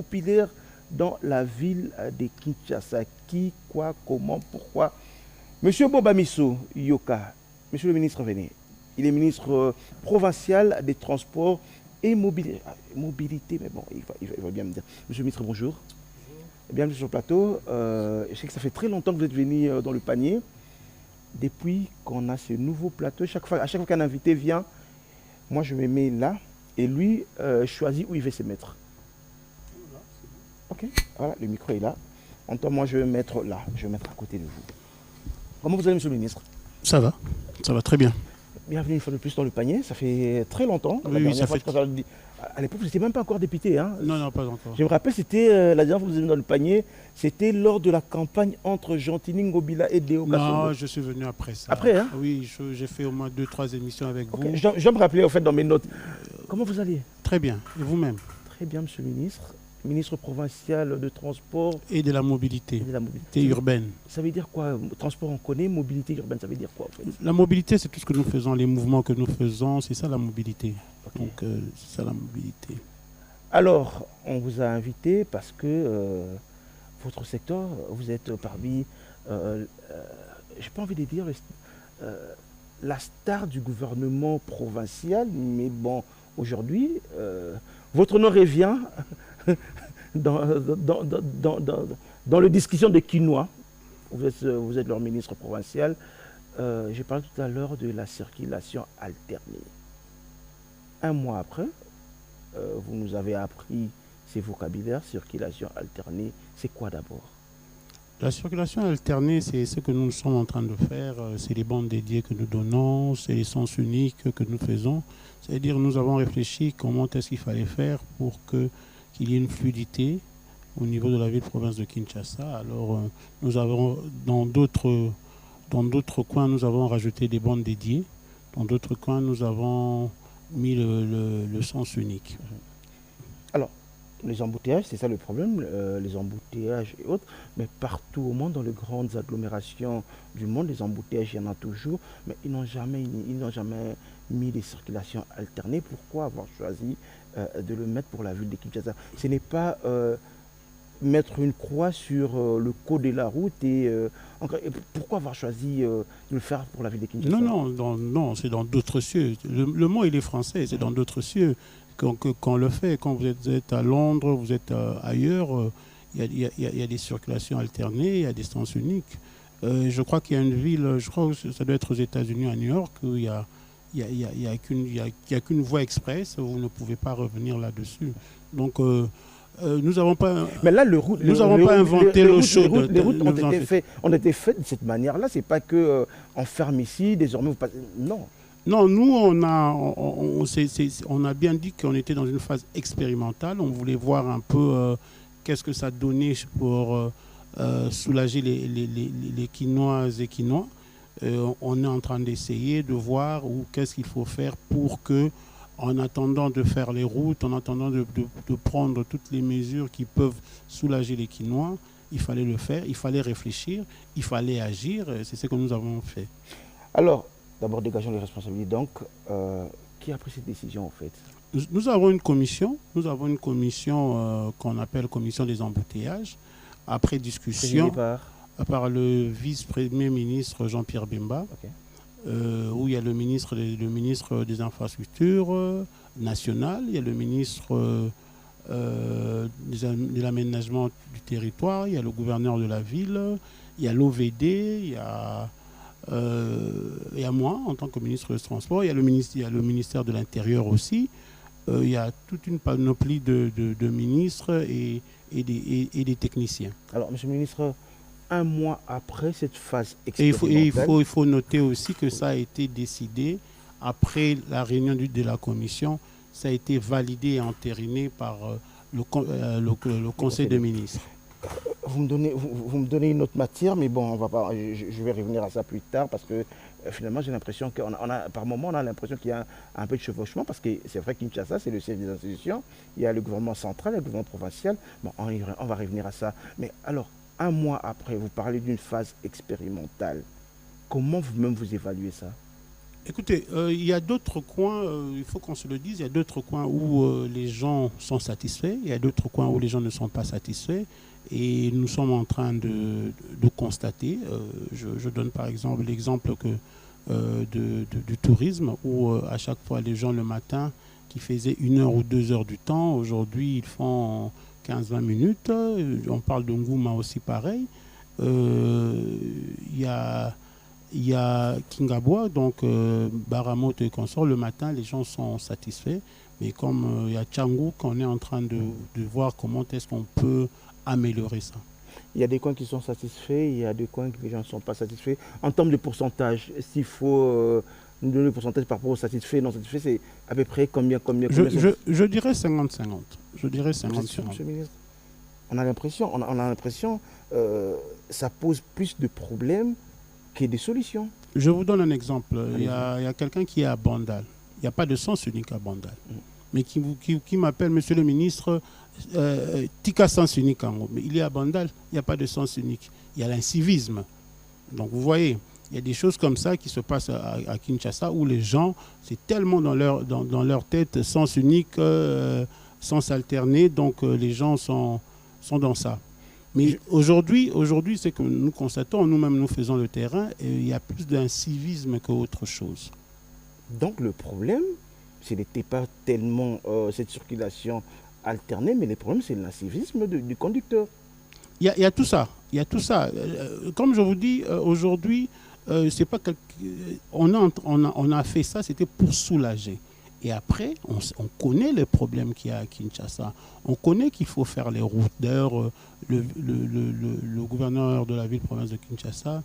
populaire dans la ville de Kinshasa. Qui, quoi, comment, pourquoi? Monsieur Bobamisso Yoka, monsieur le ministre, venez. Il est ministre provincial des Transports et mobilité, mais bon, il va bien me dire. Monsieur le ministre, bonjour. Bienvenue sur le plateau. Je sais que ça fait très longtemps que vous êtes venu dans le panier. Depuis qu'on a ce nouveau plateau, à chaque fois qu'un invité vient, moi je me mets là et lui choisit où il veut se mettre. Ok, voilà, le micro est là. En temps, moi je vais me mettre là, je vais me mettre à côté de vous. Comment vous allez, monsieur le ministre? Ça va très bien. Bienvenue une fois de plus dans le panier, ça fait très longtemps. Oui, ça fait... À l'époque, vous n'étiez même pas encore député. Hein. Non, pas encore. Je me rappelle, c'était la dernière fois que vous êtes venu dans le panier, c'était lors de la campagne entre Gentini Ngobila et Deo Kassongo. Non, je suis venu après ça. Après, hein? Oui, j'ai fait au moins 2-3 émissions avec vous. Je vais me rappeler, en fait, dans mes notes. Comment vous allez? Très bien. Et vous-même? Très bien, monsieur le ministre. Ministre provincial de transport. Et de la mobilité. De la mobilité urbaine. Ça veut dire quoi? Transport, on connaît. Mobilité urbaine, ça veut dire quoi, en fait? La mobilité, c'est tout ce que nous faisons, les mouvements que nous faisons, c'est ça la mobilité. Okay. Donc, c'est ça la mobilité. Alors, on vous a invité parce que votre secteur, vous êtes parmi, j'ai pas envie de dire la star du gouvernement provincial, mais bon, aujourd'hui, votre nom revient dans les discussions de Quinois. Vous êtes leur ministre provincial. J'ai parlé tout à l'heure de la circulation alternée. Un mois après, vous nous avez appris ces vocabulaires, circulation alternée. C'est quoi d'abord? La circulation alternée, c'est ce que nous sommes en train de faire. C'est les bandes dédiées que nous donnons, c'est les sens uniques que nous faisons. C'est-à-dire nous avons réfléchi comment est-ce qu'il fallait faire pour qu'il y ait une fluidité au niveau de la ville-province de Kinshasa. Alors nous avons dans d'autres coins, nous avons rajouté des bandes dédiées. Dans d'autres coins, nous avons mis le sens unique. Alors, les embouteillages, c'est ça le problème, les embouteillages et autres, mais partout au monde, dans les grandes agglomérations du monde, les embouteillages, il y en a toujours, mais ils n'ont jamais mis des circulations alternées. Pourquoi avoir choisi de le mettre pour la ville de Kinshasa? Ce n'est pas mettre une croix sur le code de la route et pourquoi avoir choisi de le faire pour la ville de Kinshasa? Non, c'est dans d'autres cieux. Le mot, il est français, c'est dans d'autres cieux qu'on le fait. Quand vous êtes à Londres, vous êtes ailleurs, il y a des circulations alternées, il y a des sens uniques. Je crois qu'il y a une ville, je crois que ça doit être aux États-Unis, à New York, où il n'y a qu'une voie express, où vous ne pouvez pas revenir là-dessus. Donc, nous n'avons pas, inventé l'eau chaude. Les routes ont été faites de cette manière-là. C'est pas que on ferme ici, désormais vous passez. Non. Non, nous on a bien dit qu'on était dans une phase expérimentale. On voulait voir un peu qu'est-ce que ça donnait pour soulager les Quinoises et Quinois. On est en train d'essayer de voir qu'est-ce qu'il faut faire pour que, en attendant de faire les routes, en attendant de prendre toutes les mesures qui peuvent soulager les Quinois, il fallait le faire, il fallait réfléchir, il fallait agir. C'est ce que nous avons fait. Alors, d'abord, dégageons les responsabilités. Donc, qui a pris cette décision en fait? Nous avons une commission. Nous avons une commission qu'on appelle commission des embouteillages. Après discussion par le vice-premier ministre Jean-Pierre Bemba. Okay. Où il y a le ministre des Infrastructures nationales, il y a le ministre de l'aménagement du territoire, il y a le gouverneur de la ville, il y a l'OVD, il y a moi en tant que ministre des Transports, il y a le ministère de l'Intérieur aussi, il y a toute une panoplie de ministres et des techniciens. Alors, monsieur le ministre, un mois après cette phase expérimentale. Et il faut noter aussi que ça a été décidé après la réunion de la commission. Ça a été validé et entériné par le Conseil des ministres. Vous me donnez une autre matière, mais bon, je vais revenir à ça plus tard parce que finalement j'ai l'impression par moment on a l'impression qu'il y a un peu de chevauchement parce que c'est vrai que Kinshasa c'est le siège des institutions, il y a le gouvernement central, le gouvernement provincial. Bon, on va revenir à ça. Mais alors, un mois après, vous parlez d'une phase expérimentale. Comment vous-même vous évaluez ça? Écoutez, il y a d'autres coins, il faut qu'on se le dise, il y a d'autres coins où les gens sont satisfaits, il y a d'autres coins où les gens ne sont pas satisfaits. Et nous sommes en train de constater, je donne par exemple l'exemple du tourisme, où à chaque fois les gens le matin qui faisaient 1 heure ou 2 heures du temps, aujourd'hui ils font 15-20 minutes. On parle de Ngouma aussi pareil. Il y a Kingabwa, donc Baramoto et consorts. Le matin, les gens sont satisfaits. Mais comme il y a Tchangou, qu'on est en train de voir comment est-ce qu'on peut améliorer ça. Il y a des coins qui sont satisfaits, il y a des coins que les gens ne sont pas satisfaits. En termes de pourcentage, s'il faut nous donner le pourcentage par rapport aux satisfaits et non satisfaits, c'est à peu près combien je dirais 50-50. Je dirais 50-50. Monsieur le ministre, on a l'impression ça pose plus de problèmes que des solutions. Je vous donne un exemple. Il y a quelqu'un qui est à Bandal. Il n'y a pas de sens unique à Bandal. Mais qui m'appelle, monsieur le ministre, Tika sens unique en gros. Mais il est à Bandal, il n'y a pas de sens unique. Il y a l'incivisme. Donc vous voyez, il y a des choses comme ça qui se passent à Kinshasa où les gens, c'est tellement dans leur tête, sens unique, sens alterné, donc les gens sont dans ça. Mais aujourd'hui, c'est que nous constatons, nous-mêmes nous faisons le terrain, et il y a plus d'incivisme qu'autre chose. Donc le problème, ce n'était pas tellement cette circulation alternée, mais le problème, c'est l'incivisme du conducteur. Il y a tout ça. Il y a tout ça. Comme je vous dis, aujourd'hui, c'est pas on a fait ça, c'était pour soulager. Et après, on connaît les problèmes qu'il y a à Kinshasa. On connaît qu'il faut faire les routes. D'ailleurs, le gouverneur de la ville-province de Kinshasa,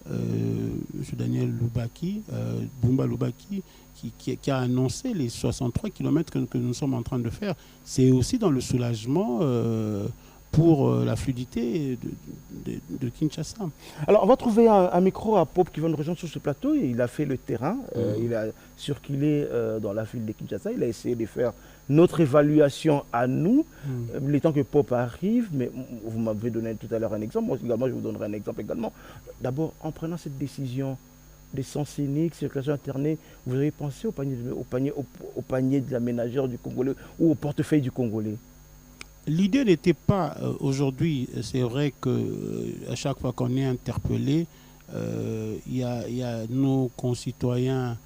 M. Daniel Lubaki, Bumba Lubaki, qui a annoncé les 63 km que nous sommes en train de faire. C'est aussi dans le soulagement pour la fluidité de Kinshasa. Alors, on va trouver un micro à Pop qui va nous rejoindre sur ce plateau. Il a fait le terrain, il a circulé dans la ville de Kinshasa. Il a essayé de faire notre évaluation à nous, le temps que Pop arrive. Mais vous m'avez donné tout à l'heure un exemple. Moi également, je vous donnerai un exemple également. D'abord, en prenant cette décision des sens uniques, circulation alternée, vous avez pensé au panier de la ménagère du Congolais ou au portefeuille du Congolais? L'idée n'était pas, aujourd'hui, c'est vrai qu'à chaque fois qu'on est interpellé, il y a nos concitoyens,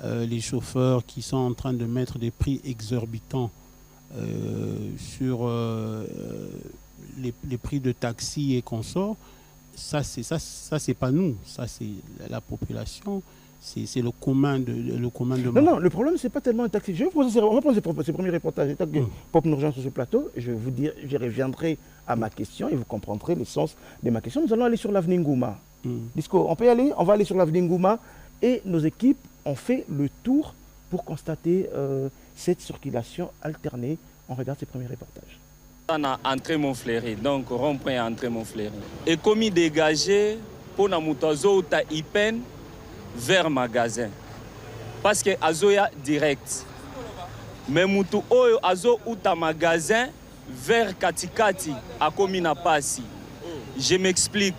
les chauffeurs qui sont en train de mettre des prix exorbitants sur les prix de taxi et consorts. Ça c'est pas nous, ça c'est la population. C'est le commun de Non, le problème, c'est pas tellement un taxi. On va prendre ces premiers reportages. Pop nous rejoint sur ce plateau. Je vais vous dire, je reviendrai à ma question et vous comprendrez le sens de ma question. Nous allons aller sur l'avenue Ngouma. Disco, on peut y aller? On va aller sur l'avenue Ngouma et nos équipes ont fait le tour pour constater cette circulation alternée. On regarde ces premiers reportages. On a entré Montfleury, donc rond-point entré Montfleury. Et commis dégagé pour la moutazo ta Ipen vers magasin parce que azoya direct mais mutu oyo azo uta magasin vers katikati akomi na pasi. Je m'explique.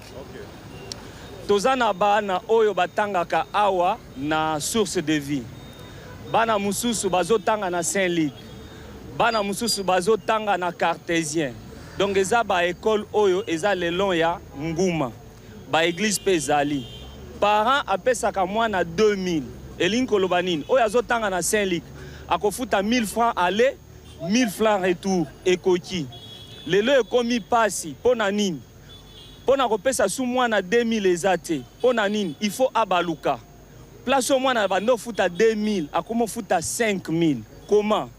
Tozana bana oyo batangaka awa na source de vie, bana mususu bazotanga na Saint-Luc, bana mususu bazotanga na Cartésien. Donc eza ba école oyo eza le long ya Ngouma, ba église pe ezali. Parents apesaka mwana 2000 elingi koloba nini oyo azotanga na Saint-Luc akofuta 1000 francs aller 1000 francs retour ekoki lelo ekomi pasi pona nini pona kopesa su mwana 2000 ezate pona nini il faut abaluka place au mwana bando futa 2000 akomo futa 5000 comment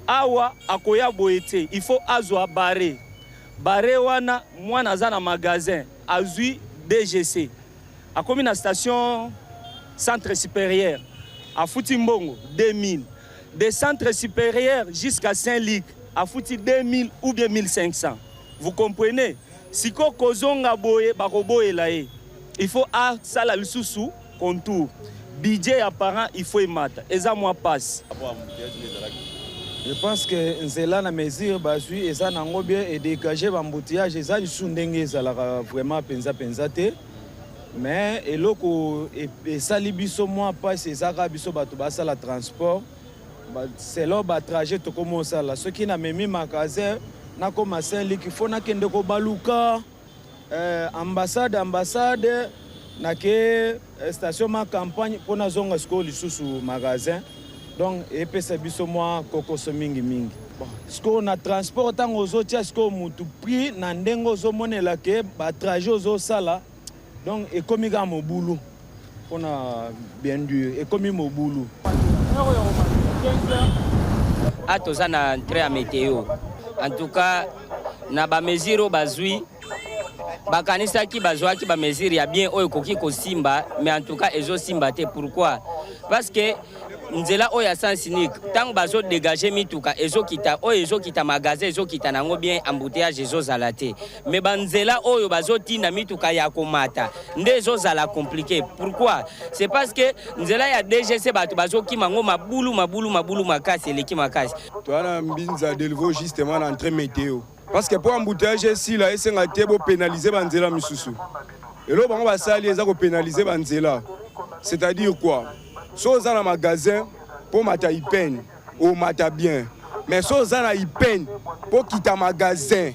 awa akoya boete il faut azwa bare wana mwana za na magasin azui DGC a commis la station centre supérieur à Fouti-Mbongo 2000, des centres supérieurs jusqu'à Saint-Luc à Fouti 2000 ou bien 1500. Vous comprenez? Si kozonga boye bakoboye lae, il faut à sala lisusu contour. Budget apparent il faut mata. Eza moi passe. Je pense que nzela na mesure bazui eza nango bien et dégager bambouteillage eza lisusu ndenge ezalaka vraiment penza te. mais eloko esali biso mwa passe ezaka biso bato basala transport c'est là ba trajet tokomi osala soki namemi magasin nakoma Saint-Luc il faut nakende kobaluka ambassade nake station ma campagne mpona zonga sikoyo lisusu magasin donc epesa biso mwa kokoso mingi sikoyo na transport ntango ozotia sikoyo mutu prix na ndenge ozomonela ke batrajet ozosala donc ekomi kaka mobulu mpona bien dur ekomi mobulu toza na entrée ya météo en tout cas na bamesure oyo bazwi bakanisaki bazwaki bamesure ya bien oyo ekoki kosimba mais en tout cas ezosimba te. Pourquoi? Parce que nzela oyo ya sens unique ntango bazodégage mituka ezokita oyo ezokita magasin ezokita nango bien embouteillage ezozala te mais banzela oyo bazotinda mituka ya komata nde ezozala compliqué. Pourquoi? C'est parce que nzela ya DGC bato bazokima ngo mabulu makasi eleki makasi. Toana mbinza delivo justement na entrée météo parce que pour embouteillage ici là esenga te bo pénaliser banzela misusu elo bango basali eza ko pénaliser banzela. C'est-à-dire quoi? So za na magasin pour mata ipen ou mata bien mais so za na ipen pour quitter magasin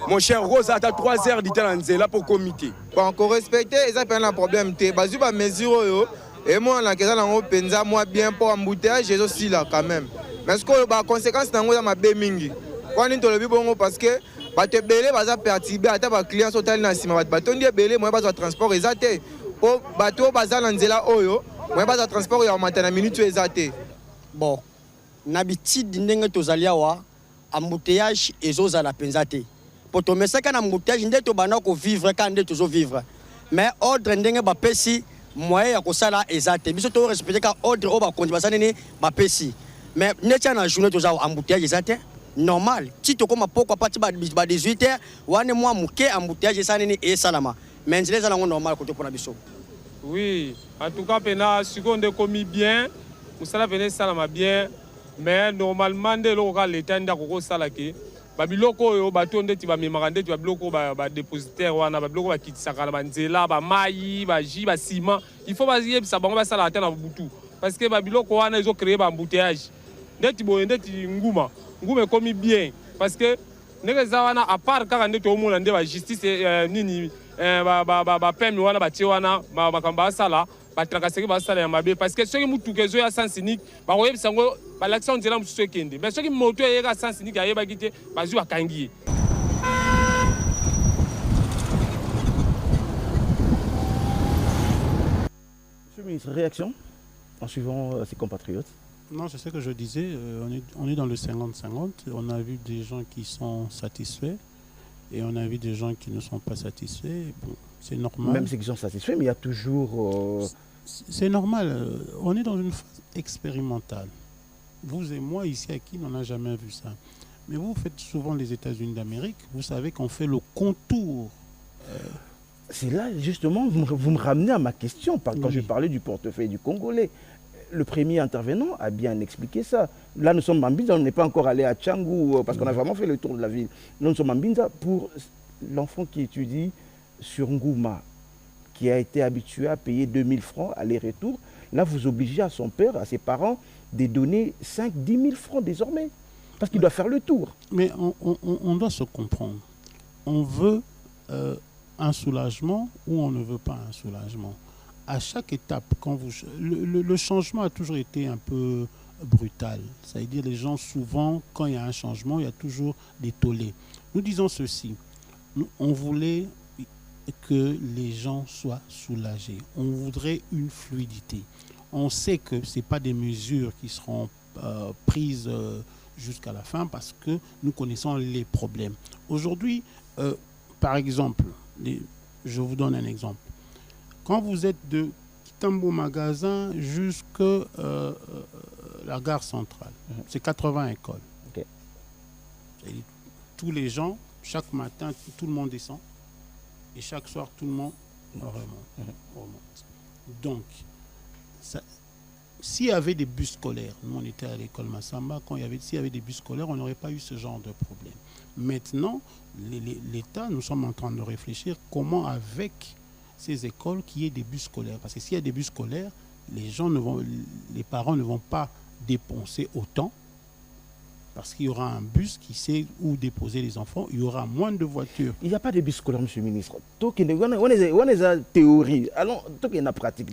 mon cher Rose ata 3 heures du temps nzela pour comité bon ko respecter eza pas un problème te bazu ba mesure yo et moi na keza nango penza moi bien pour embouteillage aussi là quand même mais ce que ba conséquence nango za mabe mingi kwa nini to lobi bongo parce que bato belé baza perturbé ata ba client sotal na sima bato ndi belé moi baza transport ezate po bato bazala nzela oyo moi baza transport ya matana minute ezate. Bon na bitide ndenge tozali awa embouteillage ezozala penza te po tomesaka na embouteillage nde to bana ko vivre quand nde tozo vivre mais ordre ndenge bapesi moyen ya kosala ezate biso to respecter ka ordre o ba konzi basana ni bapesi mais netia na journée toza embouteillage ezate normal ti to koma poko parti ba 18h wane moi muke embouteillage sana ni e salama mais nzela za normal côté pour na biso. Oui, en tout cas pena seconde commis bien musala venait salama bien mais normalement de l'oral l'état nda ko sala ke babiloko yo batonde ti ba memorande ti babiloko ba dépositaire wana babiloko ba kitisaka na banzela ba mai ba ji ba ciment il faut bazier ça bango ba sala ata na butu parce que babiloko wana ils ont créé ba embouteillage ndeti boye ndeti nguma commis bien parce que ndenge za wana à part kaka ndeti omona nde ba justice nini ba pemi wana batie wana bakamba basala batrakaseki basala ya mabe parce que soki mutuka ezo ya sens unique bakoyebisa ngo balakisa nzela mosusu ekende mais soki moto eyeka sens unique ayebaki te bazwi bakangi ye. Monsieur le ministre, réaction en suivant ses compatriotes? Non, c'est ce que je disais, on est dans le 50-50, on a vu des gens qui sont satisfaits et on a vu des gens qui ne sont pas satisfaits. Bon, c'est normal. Même ceux qui sont satisfaits, mais il y a toujours... C'est normal, on est dans une phase expérimentale. Vous et moi, ici à qui on n'a jamais vu ça. Mais vous faites souvent les États-Unis d'Amérique, vous savez qu'on fait le contour. C'est là, justement, vous me ramenez à ma question, quand Oui. je parlais du portefeuille du Congolais. Le premier intervenant a bien expliqué ça. Là, nous sommes en Mbinza, on n'est pas encore allé à Tchangou, parce qu'on a vraiment fait le tour de la ville. Nous sommes en Mbinza pour l'enfant qui étudie sur Ngouma, qui a été habitué à payer 2000 francs aller-retour. Là, vous obligez à son père, à ses parents, de donner 5-10 000 francs désormais, parce qu'il doit faire le tour. Mais on doit se comprendre. On veut un soulagement ou on ne veut pas un soulagement. À chaque étape, quand le changement a toujours été un peu brutal. C'est-à-dire les gens, souvent, quand il y a un changement, il y a toujours des tollés. Nous disons ceci. On voulait que les gens soient soulagés. On voudrait une fluidité. On sait que ce n'est pas des mesures qui seront prises jusqu'à la fin parce que nous connaissons les problèmes. Aujourd'hui, par exemple, je vous donne un exemple. Quand vous êtes de Kitambo Magasin jusqu'à la gare centrale, c'est 80 écoles. Okay. Tous les gens, chaque matin, tout le monde descend. Et chaque soir, tout le monde remonte. Donc, s'il y avait des bus scolaires, nous on était à l'école Massamba, s'il y avait des bus scolaires, on n'aurait pas eu ce genre de problème. Maintenant, l'État, nous sommes en train de réfléchir comment avec ces écoles qu'il y ait des bus scolaires. Parce que s'il y a des bus scolaires, les parents ne vont pas dépenser autant. Parce qu'il y aura un bus qui sait où déposer les enfants, il y aura moins de voitures. Il n'y a pas de bus scolaire, monsieur le ministre. On est la théorie, allons, il y a la pratique.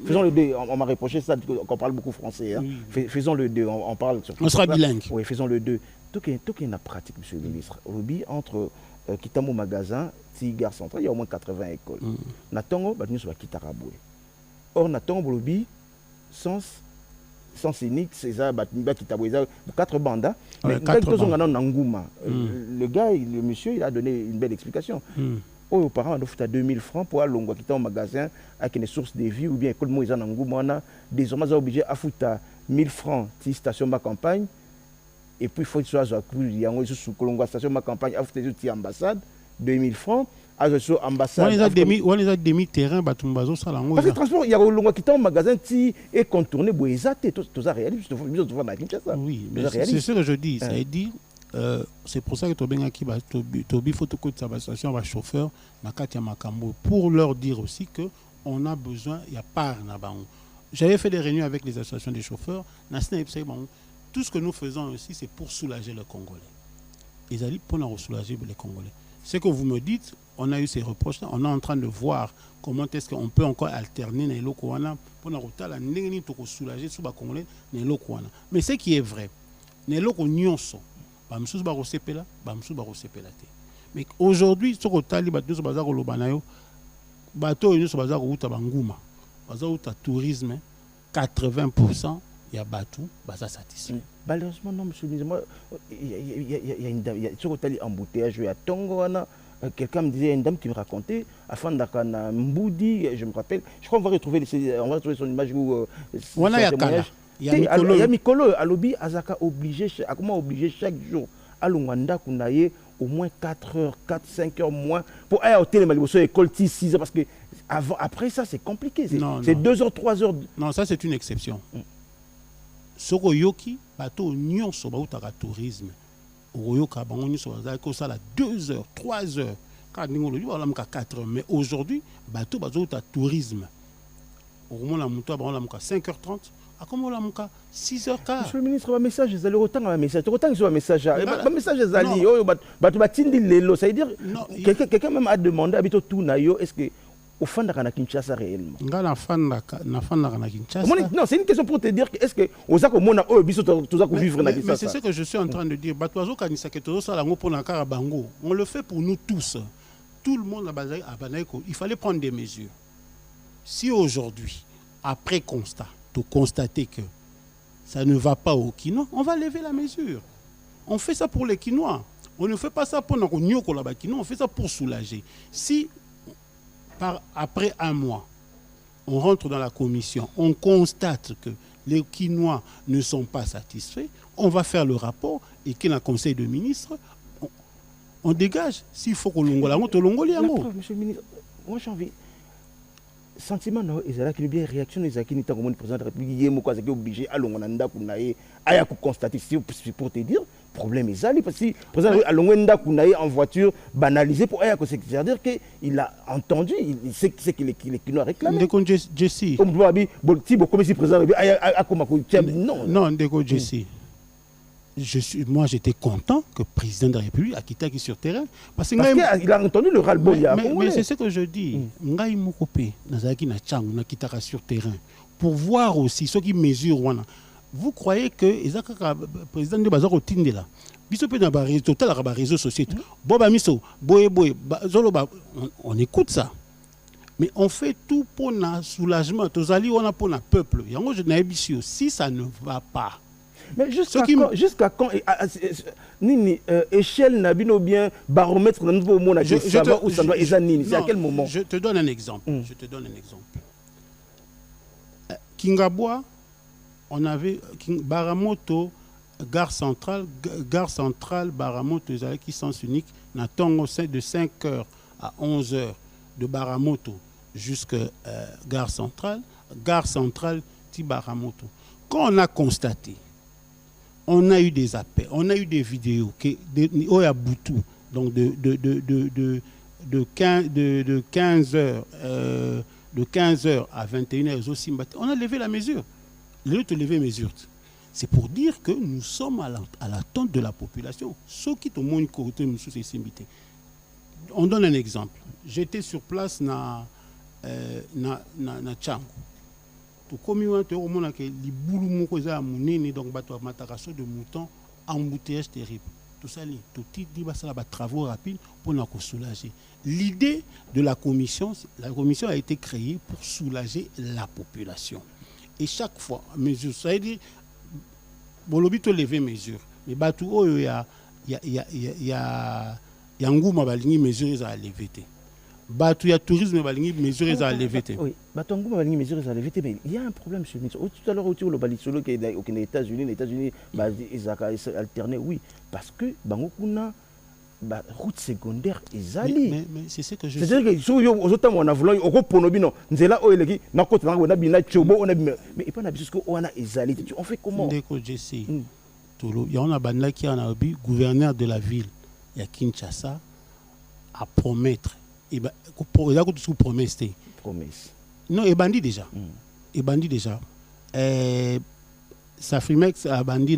Faisons le deux. On m'a reproché ça, qu'on parle beaucoup français. Hein. Oui. Faisons le deux, on parle sur. On sera bilingue. Oui, faisons le deux. Tout il y a la pratique, monsieur le ministre. Aujourd'hui, entre Kitamo Magasin, Gare Centrale, il y a au moins 80 écoles. Natongo, nous sommes à Kitaraboué. Or, Natongo, Bolobi, sans cynique, c'est ça, quatre bandes. Mais le gars, le monsieur, il a donné une belle explication. Aux parents, on offre à 2000 francs pour aller quitter un magasin avec une source de vie ou bien école Moïse en Angouma. Désormais, on est obligé à foutre à 1000 francs si station ma campagne. Et puis, il faut que ce soit il y a une station ma campagne, à foutre des ambassades, 2000 francs. On les a demi-terrain, parce que le transport, il y a un qui un magasin qui est contourné, tout ça réaliste. Oui, mais c'est ce que je dis. Ça veut dire, c'est pour ça que Tobi faut que la station va chauffeur, pour leur dire aussi qu'on a besoin, il y a part. J'avais fait des réunions avec les associations des chauffeurs. Tout ce que nous faisons aussi, c'est pour soulager les Congolais. Ils allaient pour soulager les Congolais. Ce que vous me dites, on a eu ces reproches-là. On est en train de voir comment est-ce qu'on peut encore alterner les locaux pour soulager les Congolais. Mais ce qui est vrai, les locaux mais aujourd'hui, ce que tourisme, 80%, il y a Batou, ça satisfait. Malheureusement, non, monsieur le ministre, il y a une dame, il y a un embouteillage, il y a Tongo, quelqu'un me disait, il y a une dame qui me racontait, afin d'Akana Mboudi, je me rappelle, je crois qu'on va retrouver son image où. Il y a Mikolo, à l'Obi, Azaka obligé, comment obligé chaque jour, à Lunganda, qu'on aille au moins 4 heures, 4-5 heures moins, pour aller au télémaliboso, école 6 heures, parce que après ça, c'est compliqué. C'est 2 heures, 3 heures. Non, ça, c'est une exception. Soko yoki bateau nyonso bautaka tourisme oyoka bango nyonso bazali sala 2 heures 3 heures quand ningo lo bala muka 4 heures mais aujourd'hui bateau bazouta tourisme omona muto ba 5h30 akomo la muka 6h15. Monsieur le ministre, un message ezali autant un message autant sur un message un message ezali oyo bato batindi lelo, ça veut dire quelqu'un même a demandé habito tout na yo, est-ce que au fond de la Kinshasa réellement. Non, c'est une question pour te dire que est-ce que aux accords vivre mais c'est ce que je suis en train de dire. On le fait pour nous tous. Tout le monde il fallait prendre des mesures. Si aujourd'hui, après constat, de constater que ça ne va pas au Quinois, on va lever la mesure. On fait ça pour les Quinois. On ne fait pas ça pour nos Quinois, on fait ça pour soulager. Si après un mois, on rentre dans la commission, on constate que les Quinois ne sont pas satisfaits, on va faire le rapport et qu'il y a un conseil de ministres, on dégage. S'il faut qu'on l'ongola, on te l'ongola. Monsieur le ministre, moi j'ai envie. Sentiment, ils ont bien réaction, ils ont dit que le président de la République est obligé à l'ongonanda pour constater, pour te dire. Problème est parce que le président Alongwenda Kounaï en voiture banalisé pour c'est-à-dire qu'il a entendu, il sait que les Quinois réclament. Jesse. Non, Jesse. Moi, j'étais content que le président de la République a quitté sur terrain. Parce qu'il a entendu le ras-le-bol. Mais c'est ce que je dis. Ngai Moukopé, Nazaki na Chang, na quitté sur terrain. Pour voir aussi ceux qui mesurent. Vous croyez que le président de Bazar au Tindela, réseaux sociaux, on écoute ça. Mais on fait tout pour le soulagement. On a pour le peuple. Si ça ne va pas. Mais jusqu'à quand échelle n'a bien baromètre dans nouveau monde c'est à quel moment? Je te donne un exemple. Kingaboa, on avait Baramoto, gare centrale, Baramoto, qui sens unique, n'attend de 5h à 11h de Baramoto jusqu'à gare centrale, ti Baramoto. Quand on a constaté, on a eu des appels, on a eu des vidéos au Yabutu, donc de 15 heures à 21h aussi. On a levé la mesure. L'autre levé mesure. C'est pour dire que nous sommes à l'attente de la population. Ceux qui ont mon côté, on donne un exemple. J'étais sur place na Tchango. Comme on a dit, les boulons donc de moutons, embouteillage terrible. Tout ça, tout dit travaux rapides pour nous soulager. L'idée de la commission a été créée pour soulager la population. Et chaque fois, mesure, ça veut dire, bon, le but de lever mesure. Mais il y a un goût qui mesure à lever. Il y a tourisme qui mesure à lever. Oui, il mesure à lever, mais il y a un problème chez nous. Tout à l'heure, au Balisolo qui est aux États-Unis, ils ont alterné, oui, parce que Bangokuna, route secondaire, ils allaient. Mais c'est ce que je c'est-à-dire que si on a voulu, on fait comment? Il y a un gouverneur de la ville, il y a Kinshasa, à promettre. Et promesse. Non, il bandit déjà. Il bandit déjà. Safrimex a bandit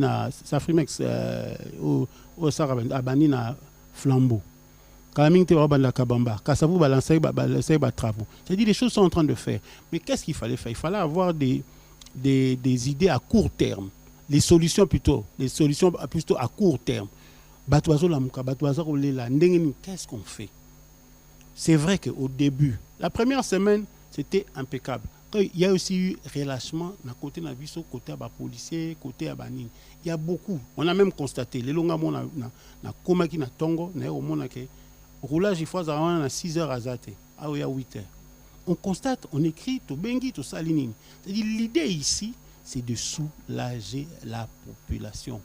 na flambeau. Calamité va la kabamba. Kassavou balancer travaux. C'est-à-dire les choses sont en train de faire. Mais qu'est-ce qu'il fallait faire? Il fallait avoir des idées à court terme. Les solutions plutôt à court terme. Qu'est-ce qu'on fait? C'est vrai qu'au début, la première semaine, c'était impeccable. Il y a aussi eu relâchement dans côté Nabiso, côté policier, côté Abanine. Il y a beaucoup. On a même constaté, les longs na Komaki na Tongo, na roulage il faut à 6 heures à Zate, à 8 heures. On constate, on écrit, tout bengi, tout salinine. C'est-à-dire l'idée ici, c'est de soulager la population.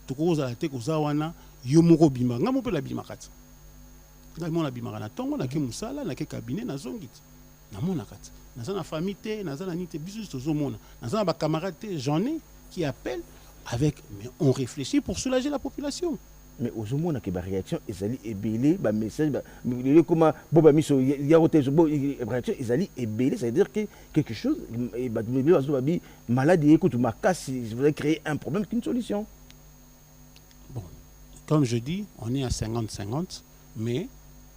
Tout cause à la tête aux awana, yomoro bima, ngamo pe la bima kati. Ngamo la bima na Tongo, na ke musala, na ke cabinet, na zongit. Na mona kati. Dans la famille, dans la nité, dans la camarade, j'en ai qui appellent avec. Mais on réfléchit pour soulager la population. Mais aux hommes, on a des réactions, ils allaient ébélé, des messages, comment Boba Miso, il y a des réactions, ils allaient ébélé, c'est-à-dire que quelque chose, maladie, écoute, ma casse, vous allez créer un problème qu'une solution. Bon, comme je dis, on est à 50-50, mais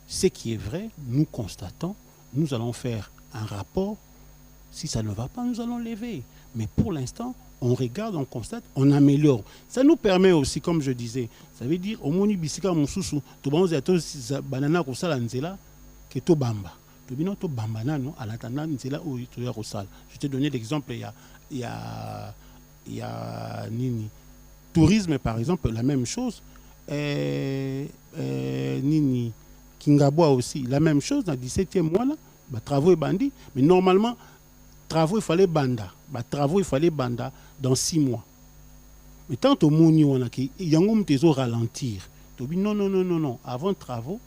ce qui est vrai, nous constatons, nous allons faire un rapport. Si ça ne va pas, nous allons lever. Mais pour l'instant, on regarde, on constate, on améliore. Ça nous permet aussi, comme je disais, ça veut dire, au moni bisika mususu, to banze ato banana ko sala nzela ke to bamba. To bino to bamba nano à l'attendant nzela o to ya ko sala. Je t'ai donné l'exemple il y a nini tourisme par exemple, la même chose. Nini Kingaboa aussi, la même chose dans le 17e mois là. Bah, travaux et bandits, mais normalement, travaux il fallait banda. Bah, travaux il fallait banda dans 6 mois. Mais tant au monde, on a qui y a un petit ralentir. Non. Avant travaux,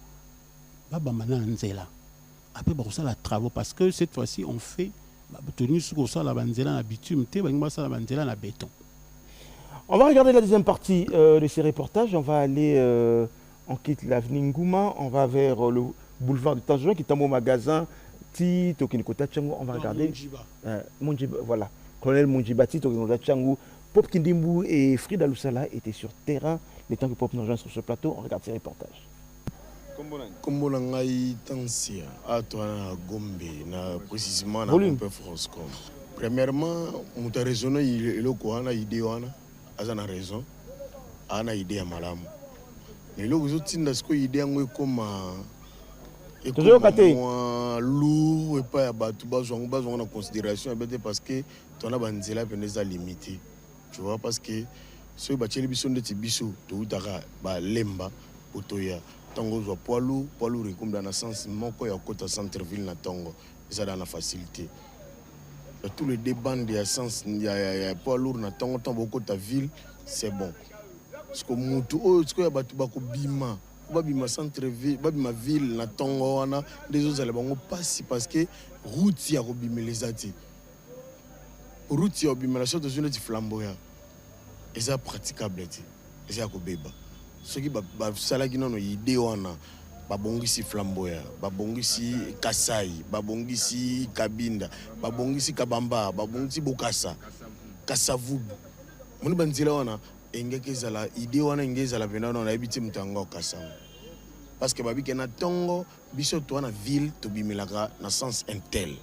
bah maintenant nzela. Après bah ça la travaux parce que cette fois-ci on fait tenir sur ça la banzela na bitume, té bah ça la banzela na béton. On va regarder la deuxième partie de ces reportages. On va aller, on quitte l'avenue Ngouma, on va vers le boulevard de Tangeron qui est au magasin. On va regarder Munjiba, voilà. Colonel Munjiba, Pop Kindimbu et Frida Lusala étaient sur terrain. Le temps que Pop nous rejoint sur ce plateau, on regarde ces reportages. Comme on a eu Tansia, à toi, Gombe, précisément dans le France. Premièrement, on a raisonné, il a idée, on a raison, on a idée à Malam. Mais là, vous avez une idée comme. Et comme lourd et pas besoin de considération parce que ton abanzela est limité. Tu vois, parce que ce que tu as dit, tu as lemba otoya tango zo poids lourd comme dans le sens moko ya côté centre-ville na tango ça dans la facilité. Tous les débats de sens il y a poids lourd na tango beaucoup ta ville c'est bon. Parce que mutu ce que ya batu bako bima babima centre-ville, babima ville na tongo wana des autres bango passe parce que route ya kobima les ati. Route ya kobima la chose de flamboya. eza praticable te eza kobeba soki basalaki nono idée wana babongisi Flamboya babongisi Kasai babongisi Kabinda babongisi Kabamba babongisi Bokassa Kasavubu moni banzela wana engeki ezala idée wana engezala pena na yebiti mutango Kassango parce que babi kena tongo biso to na ville to bimelaka na sens intel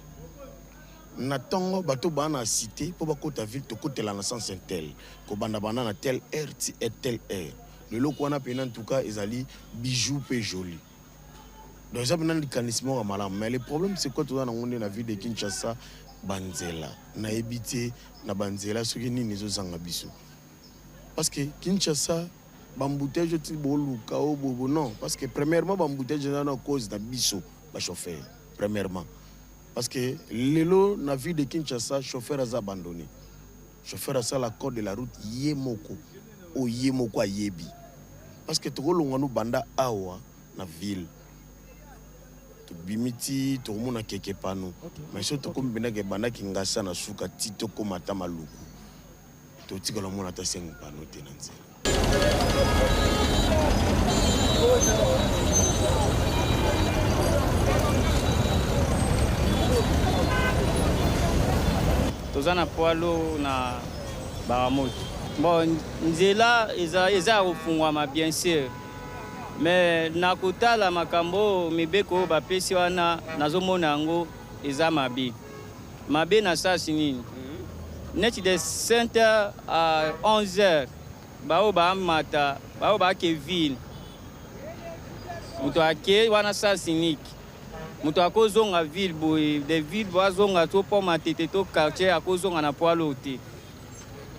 na tongo bato bana cité po bakota ville to kotela na sens intel ko banda bana na tel air ti et tel air le loko wana pena en tout cas ezali bijou pe joli donc ça pena likanissement à malam mais le problème c'est quoi tout dans on na ville de Kinshasa banzela na ebité na banzela soki nini zo zanga biso parce que Kinshasa bambouteille ti boluka o bobo non parce que premièrement bambouteille na cause na biso ba chauffeur premièrement parce que lelo na ville de Kinshasa chauffeur a abandonné chauffeur a ça la code de la route yemoko o yemoko ayebi parce que to longa no banda awa na ville to bimiti to mona keke pano mais surtout comme bena ke banda kingasa na suka tito ko mata maluku to tikala mona ta 5 pano tenanze tozana poalo na baramoto bon nzela eza kofungwama bien sûr mais nakotala makambo mibeko bapesi wana nazomona yango eza mabe na sasi nini neti de 5h à 11h bao baamata bao baake ville moto ake wana sasi niki moto akozonga ville boye de ville bazonga to po matete to quartier akozonga na poalo te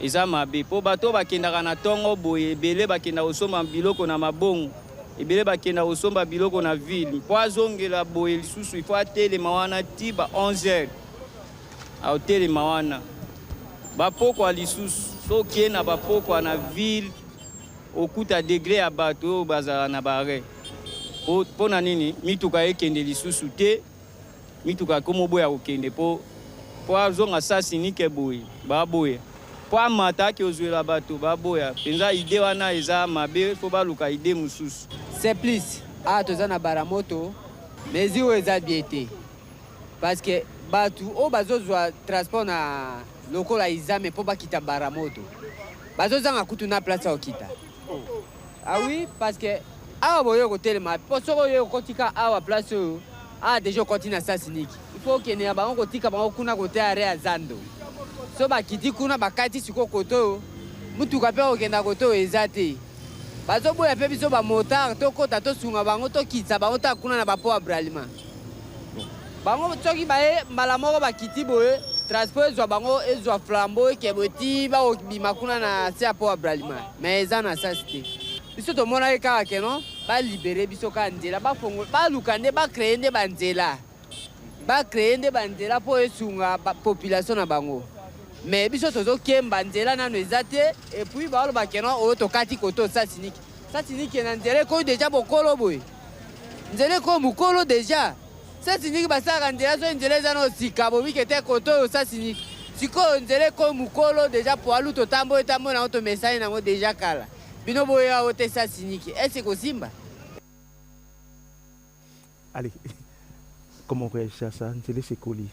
eza mabe po bato bakendaka na tongo boye ebele bakenda kosomba biloko na mabongo ebele bakenda kosomba biloko na ville po azongela boye lisusu ifo atelema wana ti ba 11h aotelema wana bapokwa lisusu soki na bapokwa na ville okuta degré ya bato oyo bazala na bare po na nini mituka ekende lisusu te mituka komo boya kokende po azonga sasi nike boye baboya po amata ake ozwela bato baboya penza ide wana eza mabe fo baluka ide mosusu c'est plus toza na baramoto mezi oyo eza bien te parce que bato oyo bazozwa transport na lokola izame po bakita baramoto bazozanga kutu na place ya okita oui parce que awa boye kotelema po soko oyo kotika awa place oyo deja okoti na sasi niki ifo okende ya bango kotika bango kuna kote are ya zando so bakiti kuna bakati siko koto oyo mutuka mpe okenda koto oyo eza te bazoboya mpe biso bamotare tokota tosunga bango tokitisa bango ta kuna na bapo ya bralima bango soki baye mbala moko bakiti boye transport ezwa bango ezwa flambo ekebo ti bakobima kuna na se ya po ya bralima mais eza na sasi te biso tomonaki kaka keno balibere biso kaka nzela baluka nde bakreye nde banzela mpo esunga population na bango mais biso tozokemba nzela nano eza te epuis baoloba keno oyo tokati koto sasiniki na nzela ekoyo deja bokolo boye nzela ekoyo mokolo deja sasiniki basalaka nzela so nzela eza na osika bomike te koto oyo sasiniki sikoyo nzela ekoyo mokolo deja poalu totamboye nango tomesani nango deja kala bino boya ote sasiniki ese kosimba. Allez, comment on réagit à ça? Nzela c'est colis.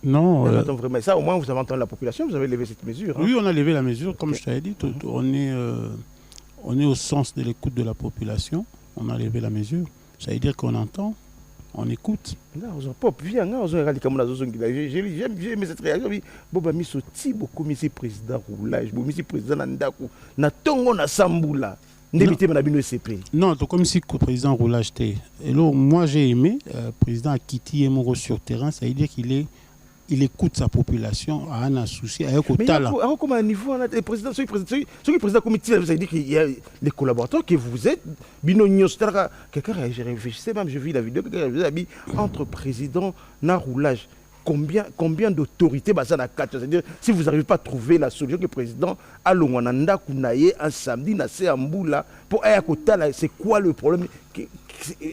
Non. Vraiment. Ça, au moins, vous avez entendu la population, vous avez levé cette mesure. Oui, on a levé la mesure, comme je t'avais dit. On est au sens de l'écoute de la population. On a levé la mesure. Ça veut dire qu'on entend, on écoute. J'ai aimé cette réaction. Boba miso ti beaucoup monsieur président roulage, monsieur président Nandaku, na tongo na samboula. Non, comme si le président roulage était. Et là, moi j'ai aimé, le président a quitté Emoro sur terrain, ça veut dire il écoute sa population, a un souci, a un talent. Mais comment à niveau, le président, ce président comité, ça veut dire qu'il y a les collaborateurs que vous êtes, quelqu'un réfléchissait, même je vis la vidéo, entre président na roulage. Combien d'autorités c'est-à-dire si vous n'arrivez pas à trouver la solution que le président a l'ongananda kunaye un samedi na Seamboula pour Ayakota, c'est quoi le problème?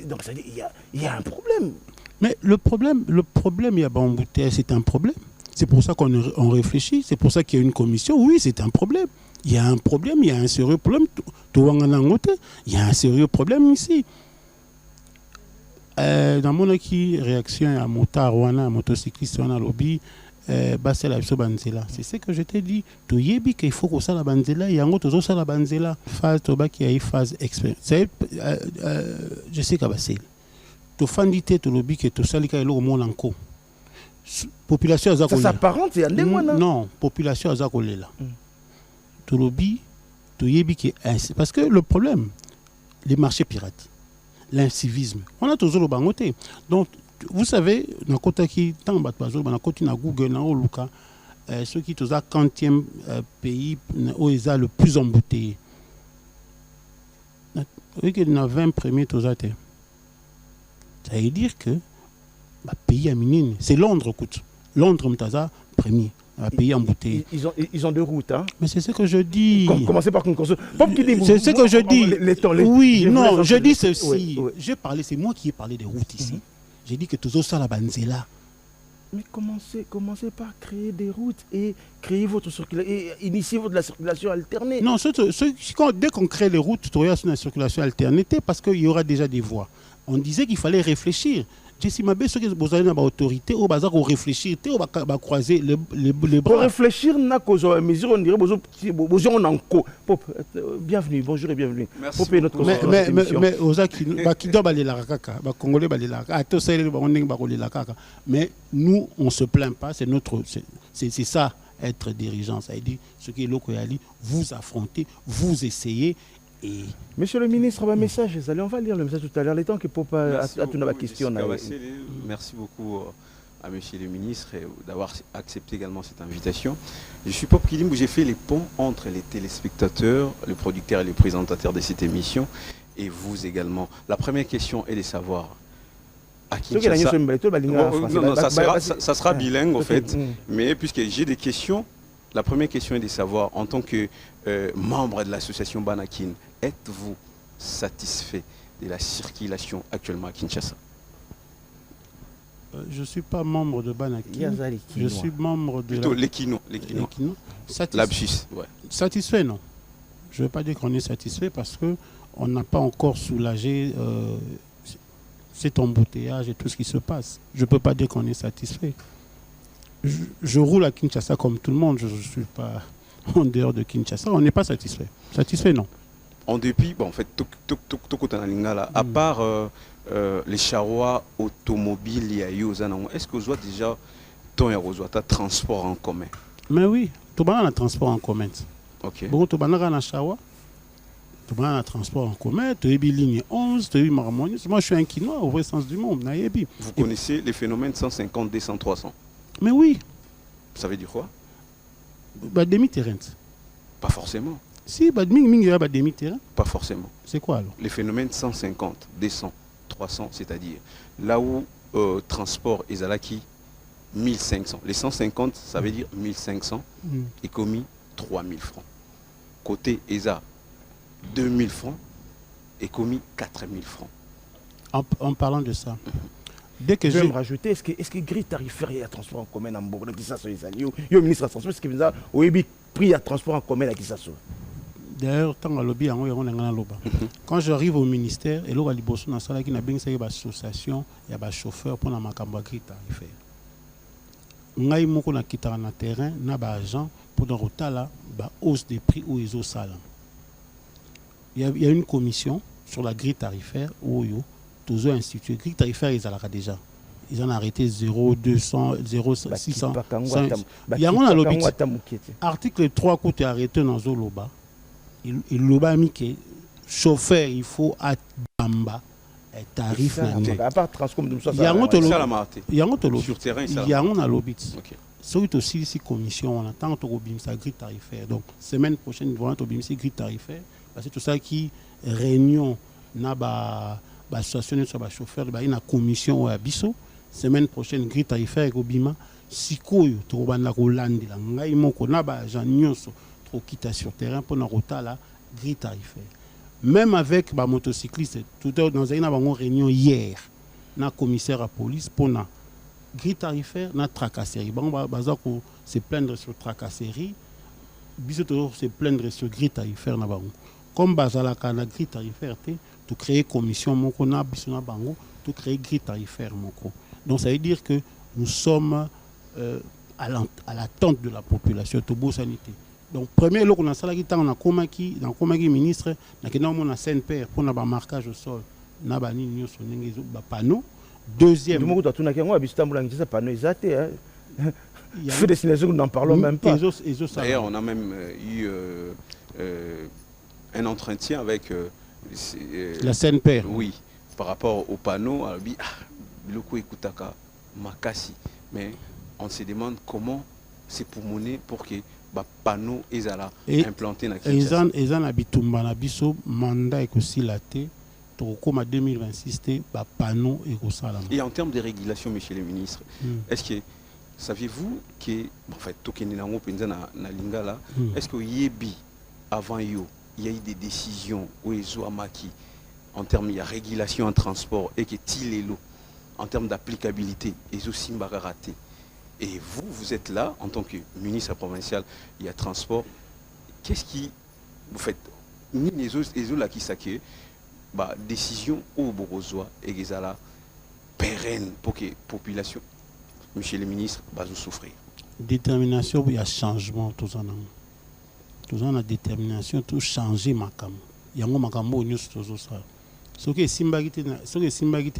Donc ça dit il y a un problème. Mais le problème il y a embouteillage, c'est un problème. C'est pour ça qu'on réfléchit, c'est pour ça qu'il y a une commission. Oui, c'est un problème. Il y a un problème, il y a un sérieux problème. Il y a un sérieux problème ici. Dans mon réaction à motard, à motocycliste, à lobby, c'est ce que je t'ai dit. Tu y es qu'il faut que ça la banzela, il y a un autre ça la banzela. Phase toba qui a une phase expérience. Je sais que c'est. Tu fandité tu lobby que tu sali ka lo mon enco. Population ça s'apparente et non, population azakolela. Tu lobby, tu y es parce que le problème, les marchés pirates. L'incivisme. On a toujours le bangoté. Donc, vous savez, dans le Google, dans ceux qui sont le 40e pays où ils sont le plus embouteillé. Oui, il y a 20 premiers. Ça veut dire que le pays à minine, c'est Londres. Londres, premier. Pays embouteillé. Ils ont deux routes. Hein? Mais c'est ce que je dis. Commencez par une console. C'est ce que je dis. Oui, non, je dis ceci. Oui. J'ai parlé, c'est moi qui ai parlé des routes ici. J'ai dit que tout ça, la banzela. Mais commencez par créer des routes et créer votre circulation et initier la circulation alternée. Non, dès qu'on crée les routes, tu auras une circulation alternée parce qu'il y aura déjà des voies. On disait qu'il fallait réfléchir. Si ma belle, ceux qui ont une autorité, au bazar, on réfléchir, on va croiser les bras. Pour réfléchir, on a cause mesure, on dirait besoin en co. Bienvenue, bonjour et bienvenue. Merci. Mais qui doit aller la caca, Congolais aller la caca. Mais nous, on se plaint pas, c'est notre, c'est ça être dirigeant. Ça veut dire ce qui est local, vous affrontez, vous essayez. Et... Monsieur le ministre, un message, on va lire le message tout à l'heure, les temps que Popa a toute ma question. Merci beaucoup à monsieur le ministre d'avoir accepté également cette invitation. Je suis Pop Kilim, où j'ai fait les ponts entre les téléspectateurs, les producteurs et les présentateurs de cette émission, et vous également. La première question est de savoir à Kinshasa... ça sera bilingue en fait, mais puisque j'ai des questions, la première question est de savoir, en tant que membre de l'association Banakin, êtes-vous satisfait de la circulation actuellement à Kinshasa? Je ne suis pas membre de Banakin. Je suis membre de... Plutôt l'Equino. Satisfait, non. Je ne veux pas dire qu'on est satisfait parce qu'on n'a pas encore soulagé cet embouteillage et tout ce qui se passe. Je ne peux pas dire qu'on est satisfait. Je roule à Kinshasa comme tout le monde. Je ne suis pas en dehors de Kinshasa. On n'est pas satisfait. Satisfait, non. En dépit, en fait, à part les charrois automobiles, est-ce que vous avez déjà ton transport en commun? Mais oui, tout le monde a un transport en commun. Ok. Bon, tout le monde a un charrois. Tout le monde a un transport en commun. Tu as ligne 11, tu as Marmonius. Moi, je suis un Quinois au vrai sens du monde. Vous connaissez les phénomènes 150, 200, 300? Mais oui. Ça veut dire quoi? Demi-terrain. Pas forcément. Si, demi-terrain. Pas forcément. C'est quoi alors? Les phénomènes 150, 200, 300, c'est-à-dire là où transport est à 1500. Les 150, ça veut dire 1500 et commis 3000 francs. Côté ESA, 2000 francs et commis 4000 francs. En parlant de ça, dès que je vais me rajouter, est-ce que grille tarifaire et transport en commun en Bourg, qui ça soit les alliés, il y a le ministre de la Transport, est-ce qu'il y a un prix à transport en commun qui ça soit? D'ailleurs, quand j'arrive au ministère, et là, il y a une association, il y a des chauffeurs pour la grille tarifaire. Il y a un terrain, il y a des agents pour la hausse des prix où ils ont ça. Il y a une commission sur la grille tarifaire où ils ont institué. La grille tarifaire, ils ont déjà. Ils ont arrêté 0, 200, 0, 600. Il y a un article 3 qui est arrêté dans Zoloba. Il a mis que chauffeur, il faut à Bamba et tarif. À part Transcom, il y a un sur terrain, il y a un lobby. C'est aussi ici commission, on attend au BIMSA grille tarifaire. Donc, semaine prochaine, ils vont être au BIMSA grille tarifaire. Parce que tout ça qui réunion, l'association sur les chauffeurs, il y a une commission à Bisso. Semaine prochaine, grille tarifaire avec Obima. Si vous avez un Hollande, trop quitter sur terrain pour la grille tarifaire. Même avec les motocyclistes, tout dans une réunion hier, le commissaire à police pour grille tarifaire na tracasserie. Bon, bazar ko se plaindre sur tracasserie, biso toujours se plaindre sur grille tarifaire na bango. Comme bazala kana grille tarifaire te, tu créer commission moko na biso na bango, tu créer grille tarifaire moko. Donc ça veut dire que nous sommes à l'attente de la population de beau sanité. Donc premier look on a salaki tant on a komaki ministre na kena mon CNPR pour na ba marquage au sol na ba ni nyo sonenge ba panneau. Deuxième moko to na kengo abista mulangi ça panneau ezate hein. Fait destination nous n'en parlons même pas. D'ailleurs on a même eu un entretien avec la CNPR. Oui, par rapport au panneau biloko ekutaka makasi, mais on se demande comment c'est pour monnaie pour que ba panneau ezala implanté na Kinshasa. Ezan abitumba na biso mandat ekosilate to koma 2026 te ba panneau ekosala. Et en termes de régulation, monsieur le ministre, est-ce que saviez-vous que en fait tokeni nango penza na lingala, est-ce que yebi avant yo il y a eu des décisions où ils ont amaki en termes de régulation en transport et que tilelo en termes d'applicabilité ils ont aussi raté. Et vous êtes là en tant que ministre provincial, il y a transport. Qu'est-ce qui vous faites? Ni les autres là qui s'accueillent, bah décision au Borozoa et Gezala pérenne pour que la population, monsieur le ministre, va souffrir. Détermination, il y a changement tout en tout en a détermination, tout changer ma cam. Il y a un macambo nous tout ça. Ce qui est symbagité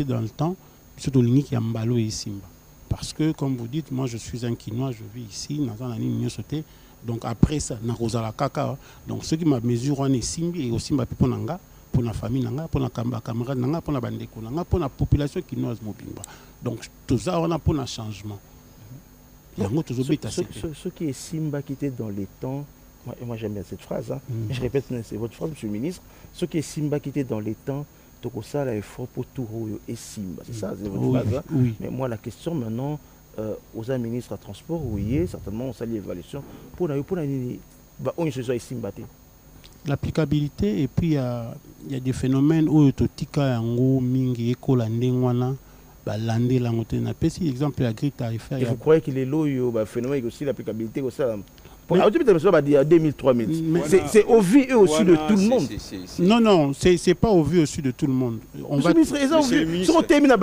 dans le temps, c'est au ligne qui a mbalo et simba. Parce que, comme vous dites, moi je suis un Quinois, je vis ici, dans la ligne sauté. Donc après ça, na la kaka. Donc ce qui m'a mesuré en simbi et aussi ma pour nanga, pour la famille nanga, pour la camarade nanga, pour la bandeko nanga, pour la population quinoise mobimba. Donc tout ça on a pour un changement. Ce qui est simba qui était dans les temps, moi j'aime bien cette phrase, hein. Je répète, c'est votre phrase, monsieur le ministre. Ce qui est simba qui était dans les temps, ça là effort pour tout et simba, c'est ça, c'est votre phrase. Hein? Oui. Mais moi la question maintenant aux ministres à transport, oui, certainement on s'allie l'évaluation pour l'applicabilité. Et puis il y a des phénomènes où totika yango mingi ekola ndengwana ba landé la montée na pesi exemple la grille tarifaire. Et vous croyez qu'il est loyo ba phénomène aussi l'applicabilité au ça. À 2003 c'est au vu et au su de tout le monde. Non, c'est pas au vu et au su de tout le monde. On va sur on termine à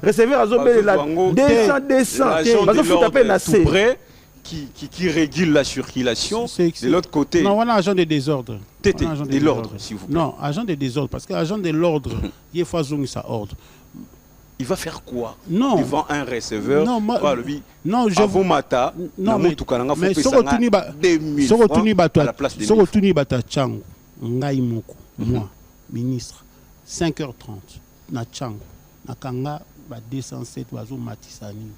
recevoir à zombe la 200 qui régule la circulation de l'autre côté. Non, on a agent de désordre. De l'ordre, s'il vous plaît. Non, agent de désordre, parce que agent de l'ordre, il faut zone ça ordre. Il va faire quoi devant un receveur? Non, je vous mata. Non, mais ce retourni bata chango ngai moko moi ministre 5h30 na chango na kanga ba 207 bazo matisani.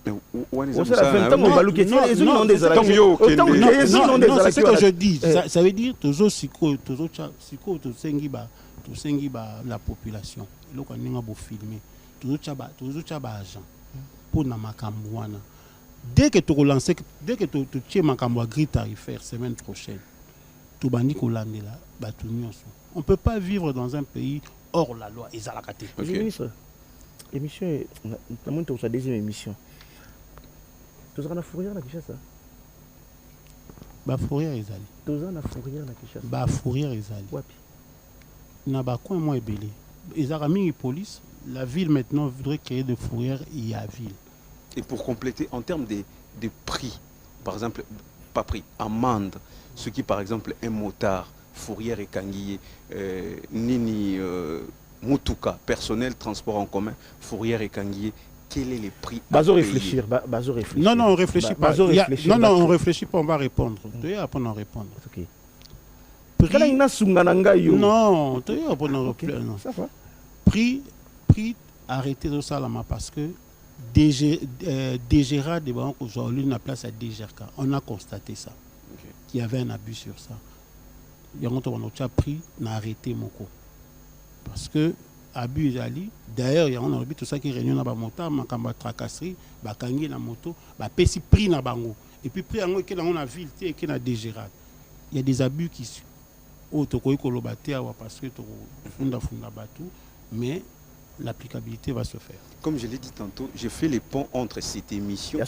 C'est ce que je dis. Ça veut dire toujours siko to sengi ba la population. Loko ninga bo filmer toujours chaba agent pour na makambo wana. Dès que tu relances, dès que tu tiens makambo grille tarifaire semaine prochaine, tu bandi ko landela ba tout nyonso. On peut pas vivre dans un pays hors la loi et zalakate. Monsieur le ministre, émission notamment sur sa deuxième émission. Tu as na fourrière na Kinshasa. Ba fourrière ezali. Tu as na fourrière na Kinshasa. Ba fourrière ezali. Wapi? Na ba coin moi ebele. Ezarami police, la ville maintenant voudrait créer des fourrières et à ville. Et pour compléter, en termes de prix, par exemple, pas prix, amende, ce qui par exemple un motard, fourrière et kanguier, nini, mutuka, personnel, transport en commun, fourrière et kanguier, quel est le prix? Bazo réfléchir. Non, on réfléchit pas. Non, on réfléchit pas, on va répondre. Tu vas apprendre à répondre. Ok. Non, tu vas apprendre à répondre. Ça va. Prix arrêté de Salama parce que DGRA de banques aujourd'hui n'a place à DGRK. On a constaté ça. Okay. Qu'il y avait un abus sur ça. Il y a un prix n'a arrêté Moko. Parce que abus ali. D'ailleurs, il y a un abus tout ça qui réunion na ba moto, makamba tracasserie, ba kangi na moto, ba pesi prix na bango. Et puis prix ango que on a ville et que na DGRA. Il y a des abus qui au toko ko lobaté parce que to funda batu. Mais l'applicabilité va se faire. Comme je l'ai dit tantôt, je fais les ponts entre cette émission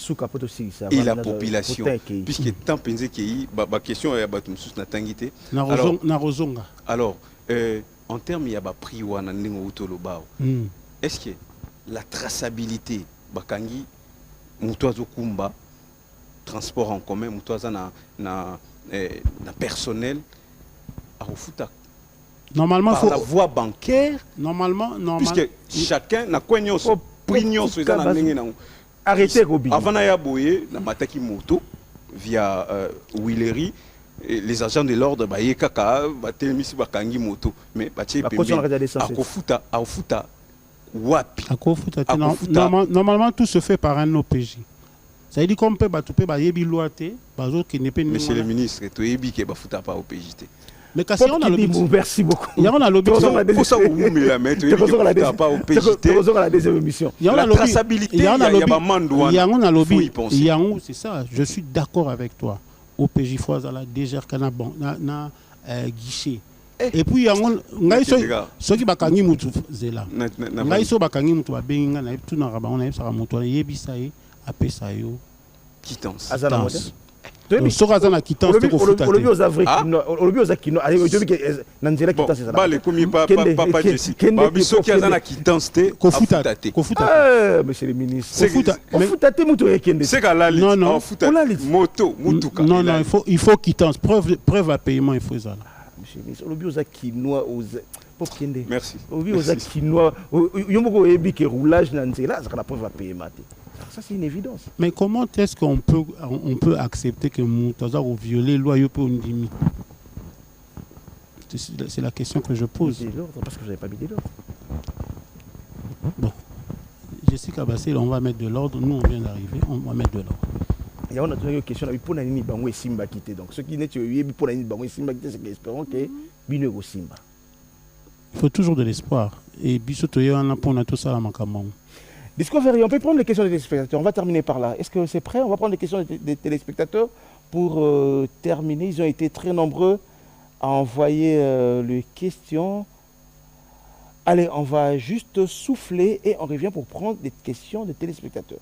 et la population. Puisque tant pensé qu'il y a une question à la tangité. Alors, en termes de prix, est-ce que la traçabilité, bakangi, mutoazo kumba, transport en commun, mutoazo na personnel, à refuta. Normalement, par la voie bancaire. Normalement. Puisque chacun n'a quoi n'y a prignon sur les années. Arrêtez Robi. Avant d'y aboyer, na mataki moto via Willery. Les agents de l'ordre, bah y kaka, bah télémisi bakangi moto, mais bah tiens akofuta wapi. Normalement tout se fait par un OPJ. Ça veut dire qu'on peut batouper bah yebi loité, bah autres qui n'est pas. Monsieur le ministre, tu yebi qui bafuta pas OPJ. Mais quand on a le merci beaucoup. Il y a on a le pour ça vous me la mettre, tu yebi pas OPJ. C'est la deuxième émission. La traçabilité, il y a pas mandouane. Il y a on a lobby. Il y a on, c'est ça. Je suis d'accord avec toi. OPJ Foazala DGR kana bon na guichet. Et puis ngai so ki bakangi mutu zela. Ngai so bakangi mutu ba benga na tout na raba on a ça mutu yebisa ye apesa yo quittance. So razana quittance te ko futa. Olobi aux africains, olobi aux akino, allez je que nanzela quittance ça. Ba le komi papa Jessica. Ba biso ki azana quittance te ko futa. Monsieur le ministre. Ko futa te mutu ekende. C'est ka lali. Non. Moto, mutuka. Non, il faut quittance, preuve à paiement il faut ça. Monsieur le ministre, olobi aux akino aux kende. Merci. Olobi aux akino, yomoko ebi ke roulage nanzela, ça la preuve à paiement. Ça, c'est une évidence. Mais comment est-ce qu'on peut accepter que Moutaza ou violer la loi Yopondimi? C'est la question que je pose. Parce que vous n'avez pas mis de l'ordre. Bon. Jessica Bassel, on va mettre de l'ordre. Nous, on vient d'arriver, on va mettre de l'ordre. Il y a une question pour Nani Bango et Simba quitter. Donc, ce qui n'est pas pour Nani Bango et Simba quitter, c'est que espérons que Bino Simba. Il faut toujours de l'espoir. Et Bissotoyo, on a tout ça à Makamon. Discovery, on peut prendre les questions des téléspectateurs. On va terminer par là. Est-ce que c'est prêt? On va prendre les questions des téléspectateurs pour terminer. Ils ont été très nombreux à envoyer les questions. Allez, on va juste souffler et on revient pour prendre des questions des téléspectateurs.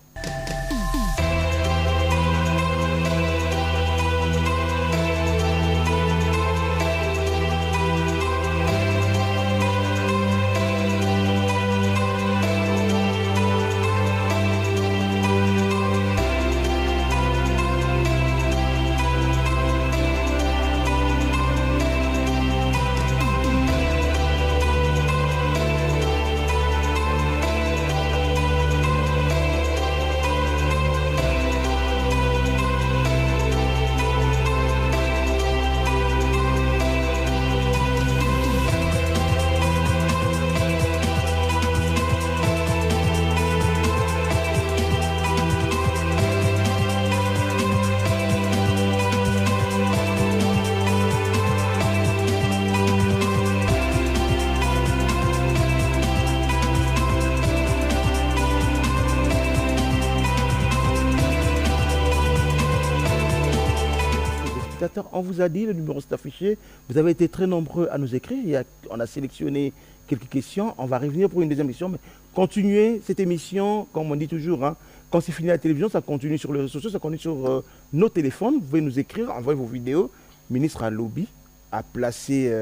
On vous a dit, le numéro s'est affiché. Vous avez été très nombreux à nous écrire. On a sélectionné quelques questions. On va revenir pour une deuxième émission. Mais continuez cette émission, comme on dit toujours. Hein, quand c'est fini la télévision, ça continue sur les réseaux sociaux, ça continue sur nos téléphones. Vous pouvez nous écrire, envoyer vos vidéos. Ministre à lobby a placé,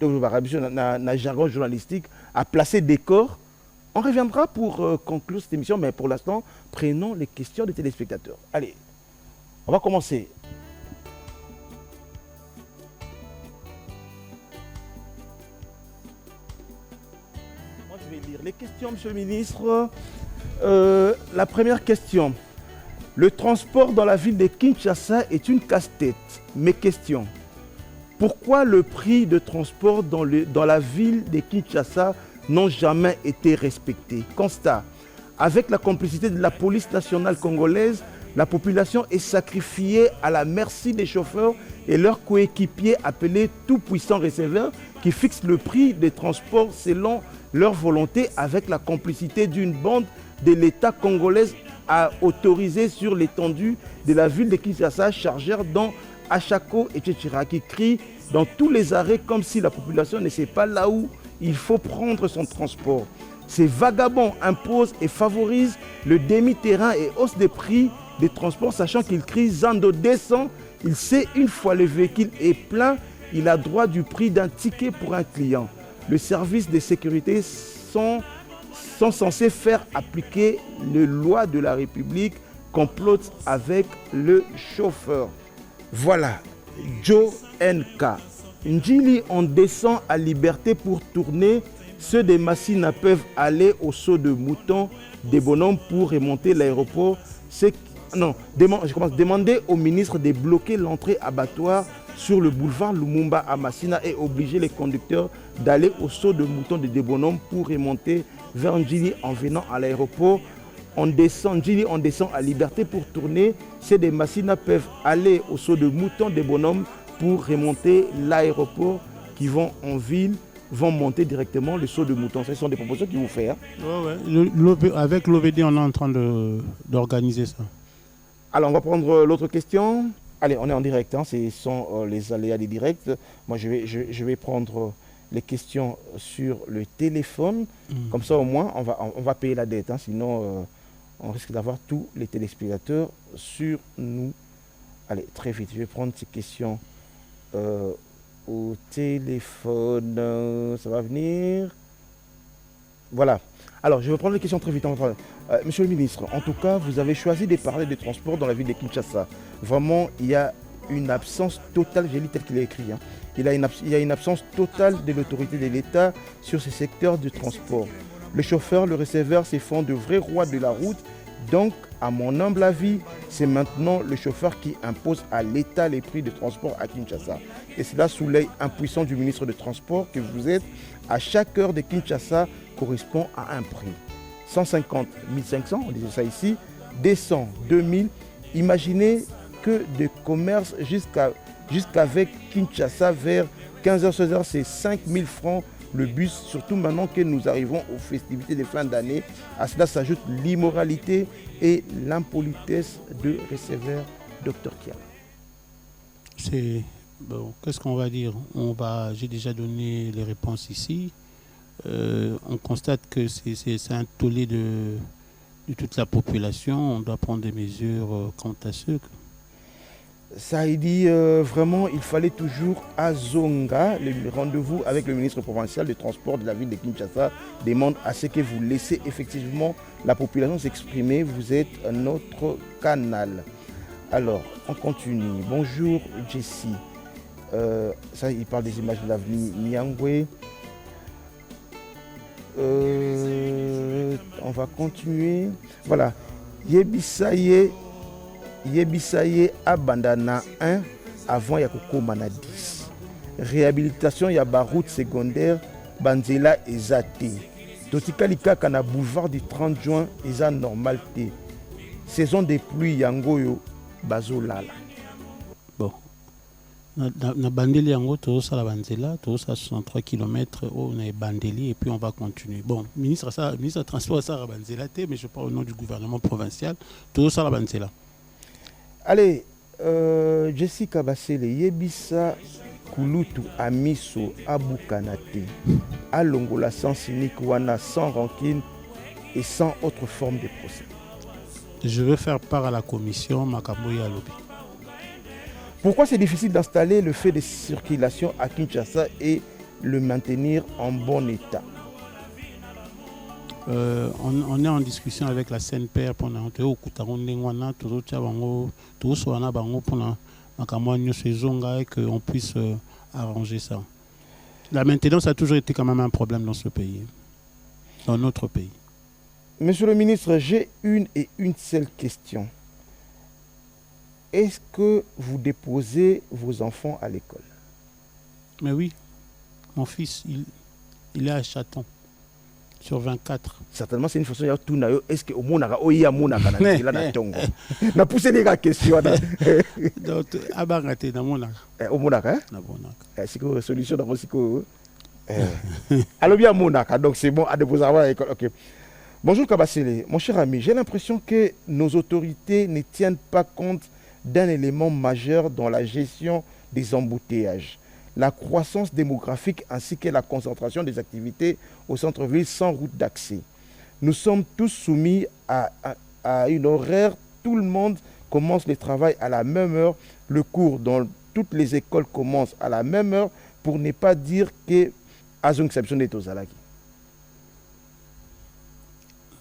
dans jargon journalistique, a placé décor. On reviendra pour conclure cette émission. Mais pour l'instant, prenons les questions des téléspectateurs. Allez, on va commencer. Les questions, Monsieur le ministre. La première question. Le transport dans la ville de Kinshasa est une casse-tête. Mes questions. Pourquoi le prix de transport dans la ville de Kinshasa n'ont jamais été respectés? Constat. Avec la complicité de la police nationale congolaise, la population est sacrifiée à la merci des chauffeurs et leurs coéquipiers appelés tout-puissants receveurs qui fixent le prix des transports selon leur volonté avec la complicité d'une bande de l'État congolais à autoriser sur l'étendue de la ville de Kinshasa, chargeurs dans Achako et Tchétchira, qui crient dans tous les arrêts comme si la population ne sait pas là où il faut prendre son transport. Ces vagabonds imposent et favorisent le demi-terrain et hausse des prix des transports, sachant qu'ils crient Zando descend. Il sait une fois le véhicule est plein, il a droit du prix d'un ticket pour un client. Le service de sécurité sont censés faire appliquer les lois de la République, complotent avec le chauffeur. Voilà, Joe NK. Njili, on descend à Liberté pour tourner. Ceux des Massina peuvent aller au saut de mouton des bonhommes pour remonter l'aéroport. Demander au ministre de bloquer l'entrée abattoir sur le boulevard Lumumba à Massina et obliger les conducteurs d'aller au saut de mouton des bonhommes pour remonter vers Njili en venant à l'aéroport. On descend à Liberté pour tourner. Ceux des Massina peuvent aller au saut de mouton des bonhommes pour remonter l'aéroport qui vont en ville, vont monter directement le saut de mouton. Ce sont des propositions qu'ils vont faire. Ouais. Avec l'OVD, on est en train d'organiser ça. Alors, on va prendre l'autre question. Allez, on est en direct. Ce sont les aléas des directs. Moi, je vais prendre les questions sur le téléphone. Comme ça, au moins, on va payer la dette. Sinon, on risque d'avoir tous les téléspectateurs sur nous. Allez, très vite, je vais prendre ces questions au téléphone. Ça va venir. Voilà. Alors, je vais prendre les questions très vite. Monsieur le ministre, en tout cas, vous avez choisi de parler des transports dans la ville de Kinshasa. Vraiment, il y a une absence totale, j'ai lu tel qu'il est écrit, il y a une absence totale de l'autorité de l'État sur ces secteurs de transport. Le chauffeur, le receveur, se font de vrais rois de la route. Donc, à mon humble avis, c'est maintenant le chauffeur qui impose à l'État les prix de transport à Kinshasa. Et cela sous l'œil impuissant du ministre des Transports que vous êtes. À chaque heure de Kinshasa correspond à un prix. 150, 1500, on disait ça ici, 200, 2000. Imaginez que de commerce jusqu'avec Kinshasa vers 15h, 16h, c'est 5000 francs le bus, surtout maintenant que nous arrivons aux festivités de fin d'année. À cela s'ajoute l'immoralité et l'impolitesse de receveur Dr Kiala. Qu'est-ce qu'on va dire? J'ai déjà donné les réponses ici. On constate que c'est un tollé de toute la population. On doit prendre des mesures quant à ceux. Ça il dit vraiment il fallait toujours à Zonga, le rendez-vous avec le ministre provincial des Transports de la ville de Kinshasa demande à ce que vous laissez effectivement la population s'exprimer. Vous êtes notre canal. Alors, on continue. Bonjour Jessie. Ça, il parle des images de l'avenue Nyangwe. On va continuer. Voilà. Yebisaye Abandana 1 avant Yakoko Mana 10. Réhabilitation ya ba route secondaire Banzela Ezate. Totikalika kana boulevard du 30 juin eza normalité. Saison des pluies yangoyo bazolala. Bon. Na bandeli yango toza la Banzela, toza 63 km on est bandeli et puis on va continuer. Bon, ministre de transport ça la Banzela té mais je parle au nom du gouvernement provincial, toza la Banzela. Allez, Jessica Bassele, Yebisa Kulutu Amiso Abukanate, Alongola sans cynique, Wana sans rancune et sans autre forme de procès. Je veux faire part à la commission Makaboya Lobby. Pourquoi c'est difficile d'installer le fait de circulation à Kinshasa et le maintenir en bon état? On est en discussion avec la CNPR pour qu'on puisse arranger ça. La maintenance a toujours été quand même un problème dans ce pays, dans notre pays. Monsieur le ministre, j'ai une seule question. Est-ce que vous déposez vos enfants à l'école? Mais oui, mon fils, il est à Chaton. Sur 24. Certainement, c'est une façon de tout. Est-ce que au monde a oya mona kana là na tongo. Na poussé les gars question. Donc abangate na mona. Au monaka. Na monaka. C'est que solution dans Rosiko. Alors bien monaka. Donc c'est bon à déposer à l'école. OK. Bonjour Kabasele, mon cher ami, j'ai l'impression que nos autorités ne tiennent pas compte d'un élément majeur dans la gestion des embouteillages. la croissance démographique ainsi que la concentration des activités au centre-ville sans route d'accès. Nous sommes tous soumis à une horaire. Tout le monde commence le travail à la même heure. Le cours dans toutes les écoles commence à la même heure, pour ne pas dire que Azon exception est aux Alaki.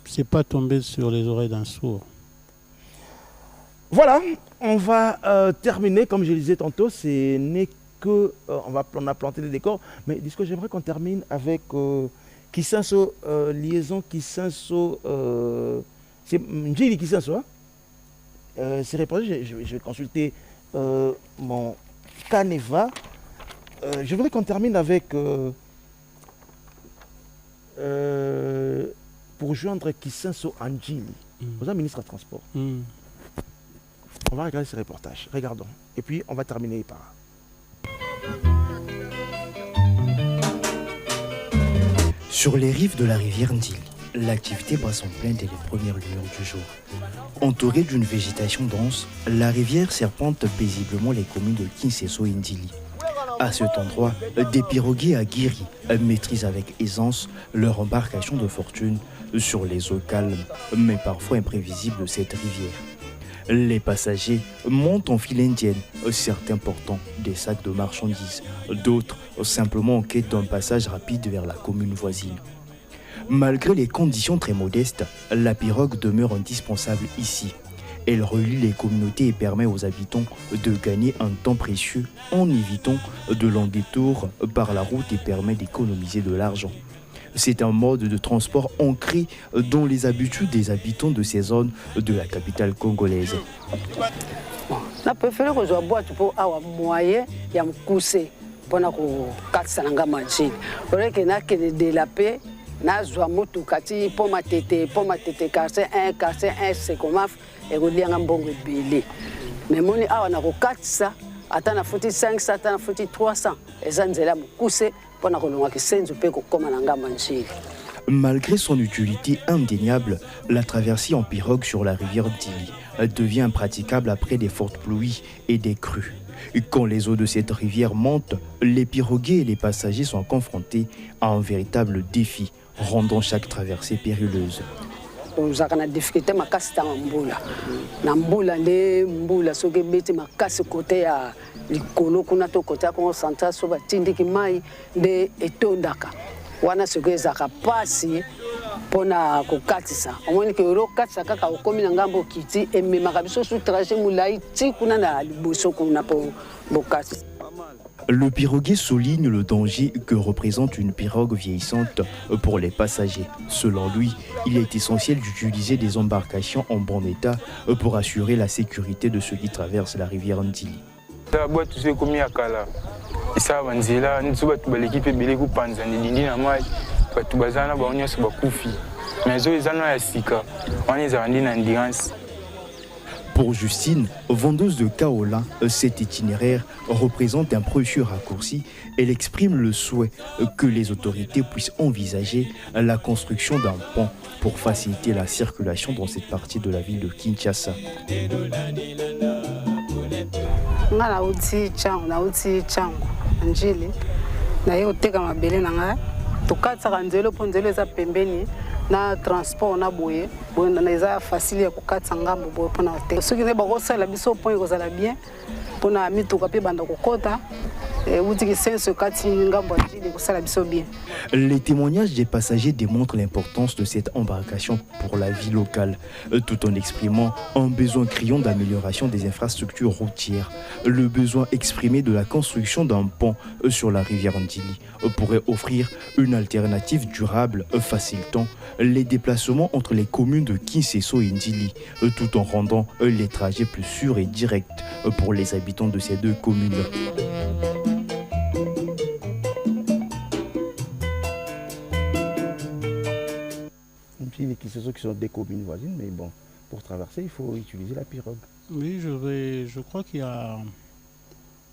C'est pas tombé sur les oreilles d'un sourd. Voilà, on va terminer, comme je le disais tantôt, ce n'est que on a planté les décors, mais disco, j'aimerais qu'on termine avec Kisanso, liaison Kisanso, c'est Njili Kisanso, hein? C'est répondu, je vais consulter mon Caneva. Je voudrais qu'on termine avec, pour joindre Kisanso Anjili, vous êtes ministre des Transports. On va regarder ce reportage, regardons. Et puis on va terminer par là. Sur les rives de la rivière Ndili, l'activité bat son plein dès les premières lueurs du jour. Entourée d'une végétation dense, la rivière serpente paisiblement les communes de Kinseso et Ndili. À cet endroit, des piroguiers aguerris maîtrisent avec aisance leur embarcation de fortune sur les eaux calmes, mais parfois imprévisibles de cette rivière. Les passagers montent en file indienne, certains portant des sacs de marchandises, d'autres simplement en quête d'un passage rapide vers la commune voisine. Malgré les conditions très modestes, la pirogue demeure indispensable ici. Elle relie les communautés et permet aux habitants de gagner un temps précieux en évitant de longs détours par la route et permet d'économiser de l'argent. C'est un mode de transport ancré dans les habitudes des habitants de ces zones de la capitale congolaise. Je préfère que je bois pour avoir moyen de me coucher pour de la paix. Nazwa motu kati poma tete quartier 1 quartier 1 c'est comme et relianga mbongo ebele mais moni awa na ko 400 ata na futi 500 ata na futi 300 ezanzela mukuse pona kolonga kisenzo pe ko koma na ngamba njili. Malgré son utilité indéniable, la traversée en pirogue sur la rivière Ndili devient impraticable après des fortes pluies et des crues. Quand les eaux de cette rivière montent, les piroguiers et les passagers sont confrontés à un véritable défi, rendant chaque traversée périlleuse. Nous avons des difficultés dans Mboula. Dans Mboula, les Mboula sont des côté à l'Ikolo, qu'on a tout côté à concentrer sur la Tindiki Mai de Etondaka. Wana soge zaka pasi pona kokatisa omoni ke ro katisa kaka okomi na ngambo kiti ememaka biso su trajet mulai ti kuna na liboso kuna po bokati. Le piroguier souligne le danger que représente une pirogue vieillissante pour les passagers. Selon lui, il est essentiel d'utiliser des embarcations en bon état pour assurer la sécurité de ceux qui traversent la rivière Ndili. Isaba nzela nzuba tubaleki pe bele ku panza ndindi na mai batu bazana ba onyo so bakufi mais zo ezana ya sika on les a na endurance. Pour Justine, vendeuse de kaola, cet itinéraire représente un précieux raccourci. Elle exprime le souhait que les autorités puissent envisager la construction d'un pont pour faciliter la circulation dans cette partie de la ville de Kinshasa. Ngala uti changu Njili na yo teka mabele na nga tukatsa kanzelo ponzelo za pembeni na transport na boye bonda na eza facile ya kokatsa ngambo boye pona te soki ne bako sala biso point ko sala bien pona mituka pe banda kokota Les témoignages des passagers démontrent l'importance de cette embarcation pour la vie locale, tout en exprimant un besoin criant d'amélioration des infrastructures routières. Le besoin exprimé de la construction d'un pont sur la rivière Ndili pourrait offrir une alternative durable facilitant les déplacements entre les communes de Kinseso et Ndili, tout en rendant les trajets plus sûrs et directs pour les habitants de ces deux communes. Qui sont des communes voisines, mais bon, pour traverser, il faut utiliser la pirogue. Oui, je crois qu'il y a,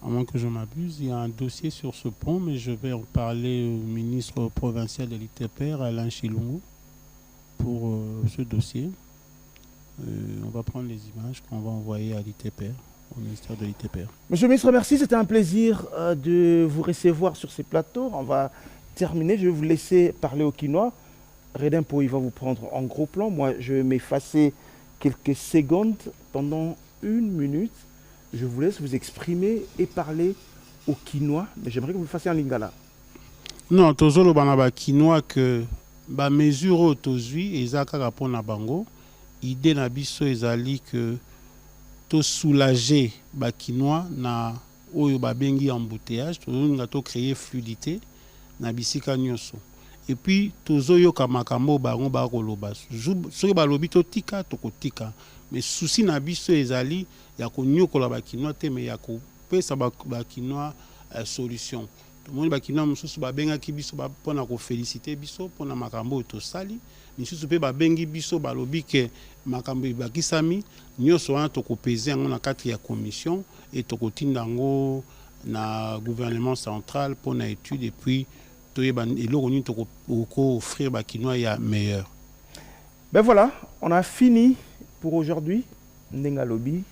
à moins que je m'abuse, il y a un dossier sur ce pont, mais je vais en parler au ministre provincial de l'ITPR, Alain Chilungu, pour ce dossier. On va prendre les images qu'on va envoyer à l'ITPR. au ministère de l'ITPR. Monsieur le ministre, merci. C'était un plaisir de vous recevoir sur ces plateaux. On va terminer. Je vais vous laisser parler au Quinois. Redempo, il va vous prendre en gros plan. Moi, je vais m'effacer quelques secondes pendant 1 minute. Je vous laisse vous exprimer et parler au Quinois. Mais j'aimerais que vous le fassiez en lingala. Non, tozolo banaba Quinois que ba mesure tozui ezaka rapona bango. Idée na biso ezali que to soulager ba Quinois na oyo ba bengi embouteillage, to créer fluidité na bisika nyonso. Et puis tozoyo kamakambo bango ba koloba. Soki ba lobi to tika to kotika. Mais souci na biso ezali ya ko nyokola ba Quinois te mais ya ko pesa ba Quinois solution. Tout le monde ba Quinois mususu ba benga ki biso ba pona ko féliciter biso pona makambo to sali. Misusu pe ba bengi biso ba lobi ke makambo ba kisami nyoso wana to ko peser ngo na 4e commission et to ko tinda ngo na gouvernement central pona étude et puis offrir ba Quinois ya meilleur. Ben voilà, on a fini pour aujourd'hui. Ndenga Lobby.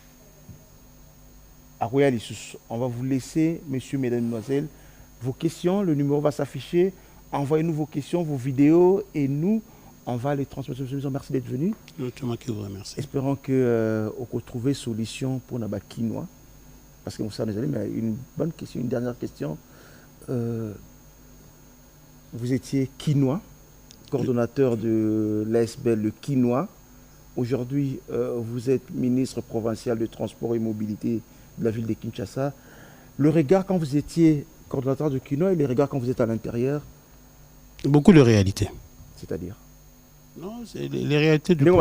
On va vous laisser, messieurs, mesdames, mesdemoiselles, vos questions. Le numéro va s'afficher. Envoyez-nous vos questions, vos vidéos et nous, on va les transmettre. Merci d'être venu. Espérons que on trouve solution pour nos Quinois. Parce que ça, mais une bonne question, une dernière question. Vous étiez Quinois, coordonnateur de l'ASBL Le Quinois. Aujourd'hui, vous êtes ministre provincial de Transport et Mobilité de la ville de Kinshasa. Le regard quand vous étiez coordonnateur de Quinois et le regard quand vous êtes à l'intérieur? Beaucoup de réalités. C'est-à-dire? Non, c'est les réalités du parce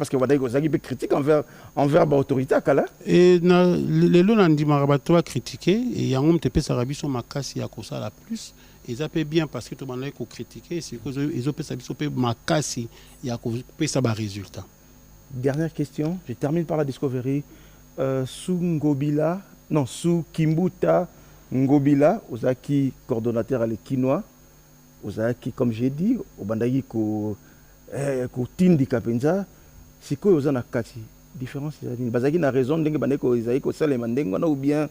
que vous avez des critiques envers l'autorité. Et les lois ont dit que critiquer et il y a un peu de makasi à cause la plus. Et ça peut bien parce que tout le monde a critiqué, c'est que ils ont fait makasi et à cause de résultat. Dernière question, je termine par la Discovery. Sous Ngobila, non, sous Kimbuta Ngobila, Ozaki coordonnateur à l'Quinois. Ozaki, comme j'ai dit, au bandagi ko tindi kapenza, c'est quoi ozana kati? Différence, bazaki na raison d'engue bandeko ezaki ko sale mandengo ou bien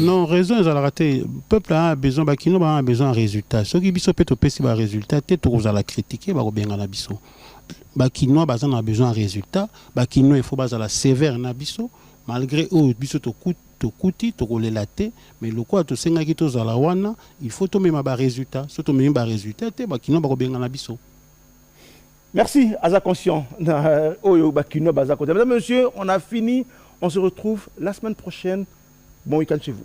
non, raison ils ont raté. Le peuple a besoin, Bakino a besoin de résultats. Ceux qui biso peut opérer des résultats, peut-être vous allez critiquer, bah bien na biso. Bakino a besoin de résultats. Bakino il faut baser la sévère na biso, malgré eux biso to kuti to relater, mais le quoi to senga ki to zala wana, il faut to même ba résultats, surtout même ba résultats, te Bakino ba bien na biso. Merci Aza conscient. Oyo Bakino baza côté. Mesdames et messieurs, on a fini. On se retrouve la semaine prochaine. Bon week-end chez vous.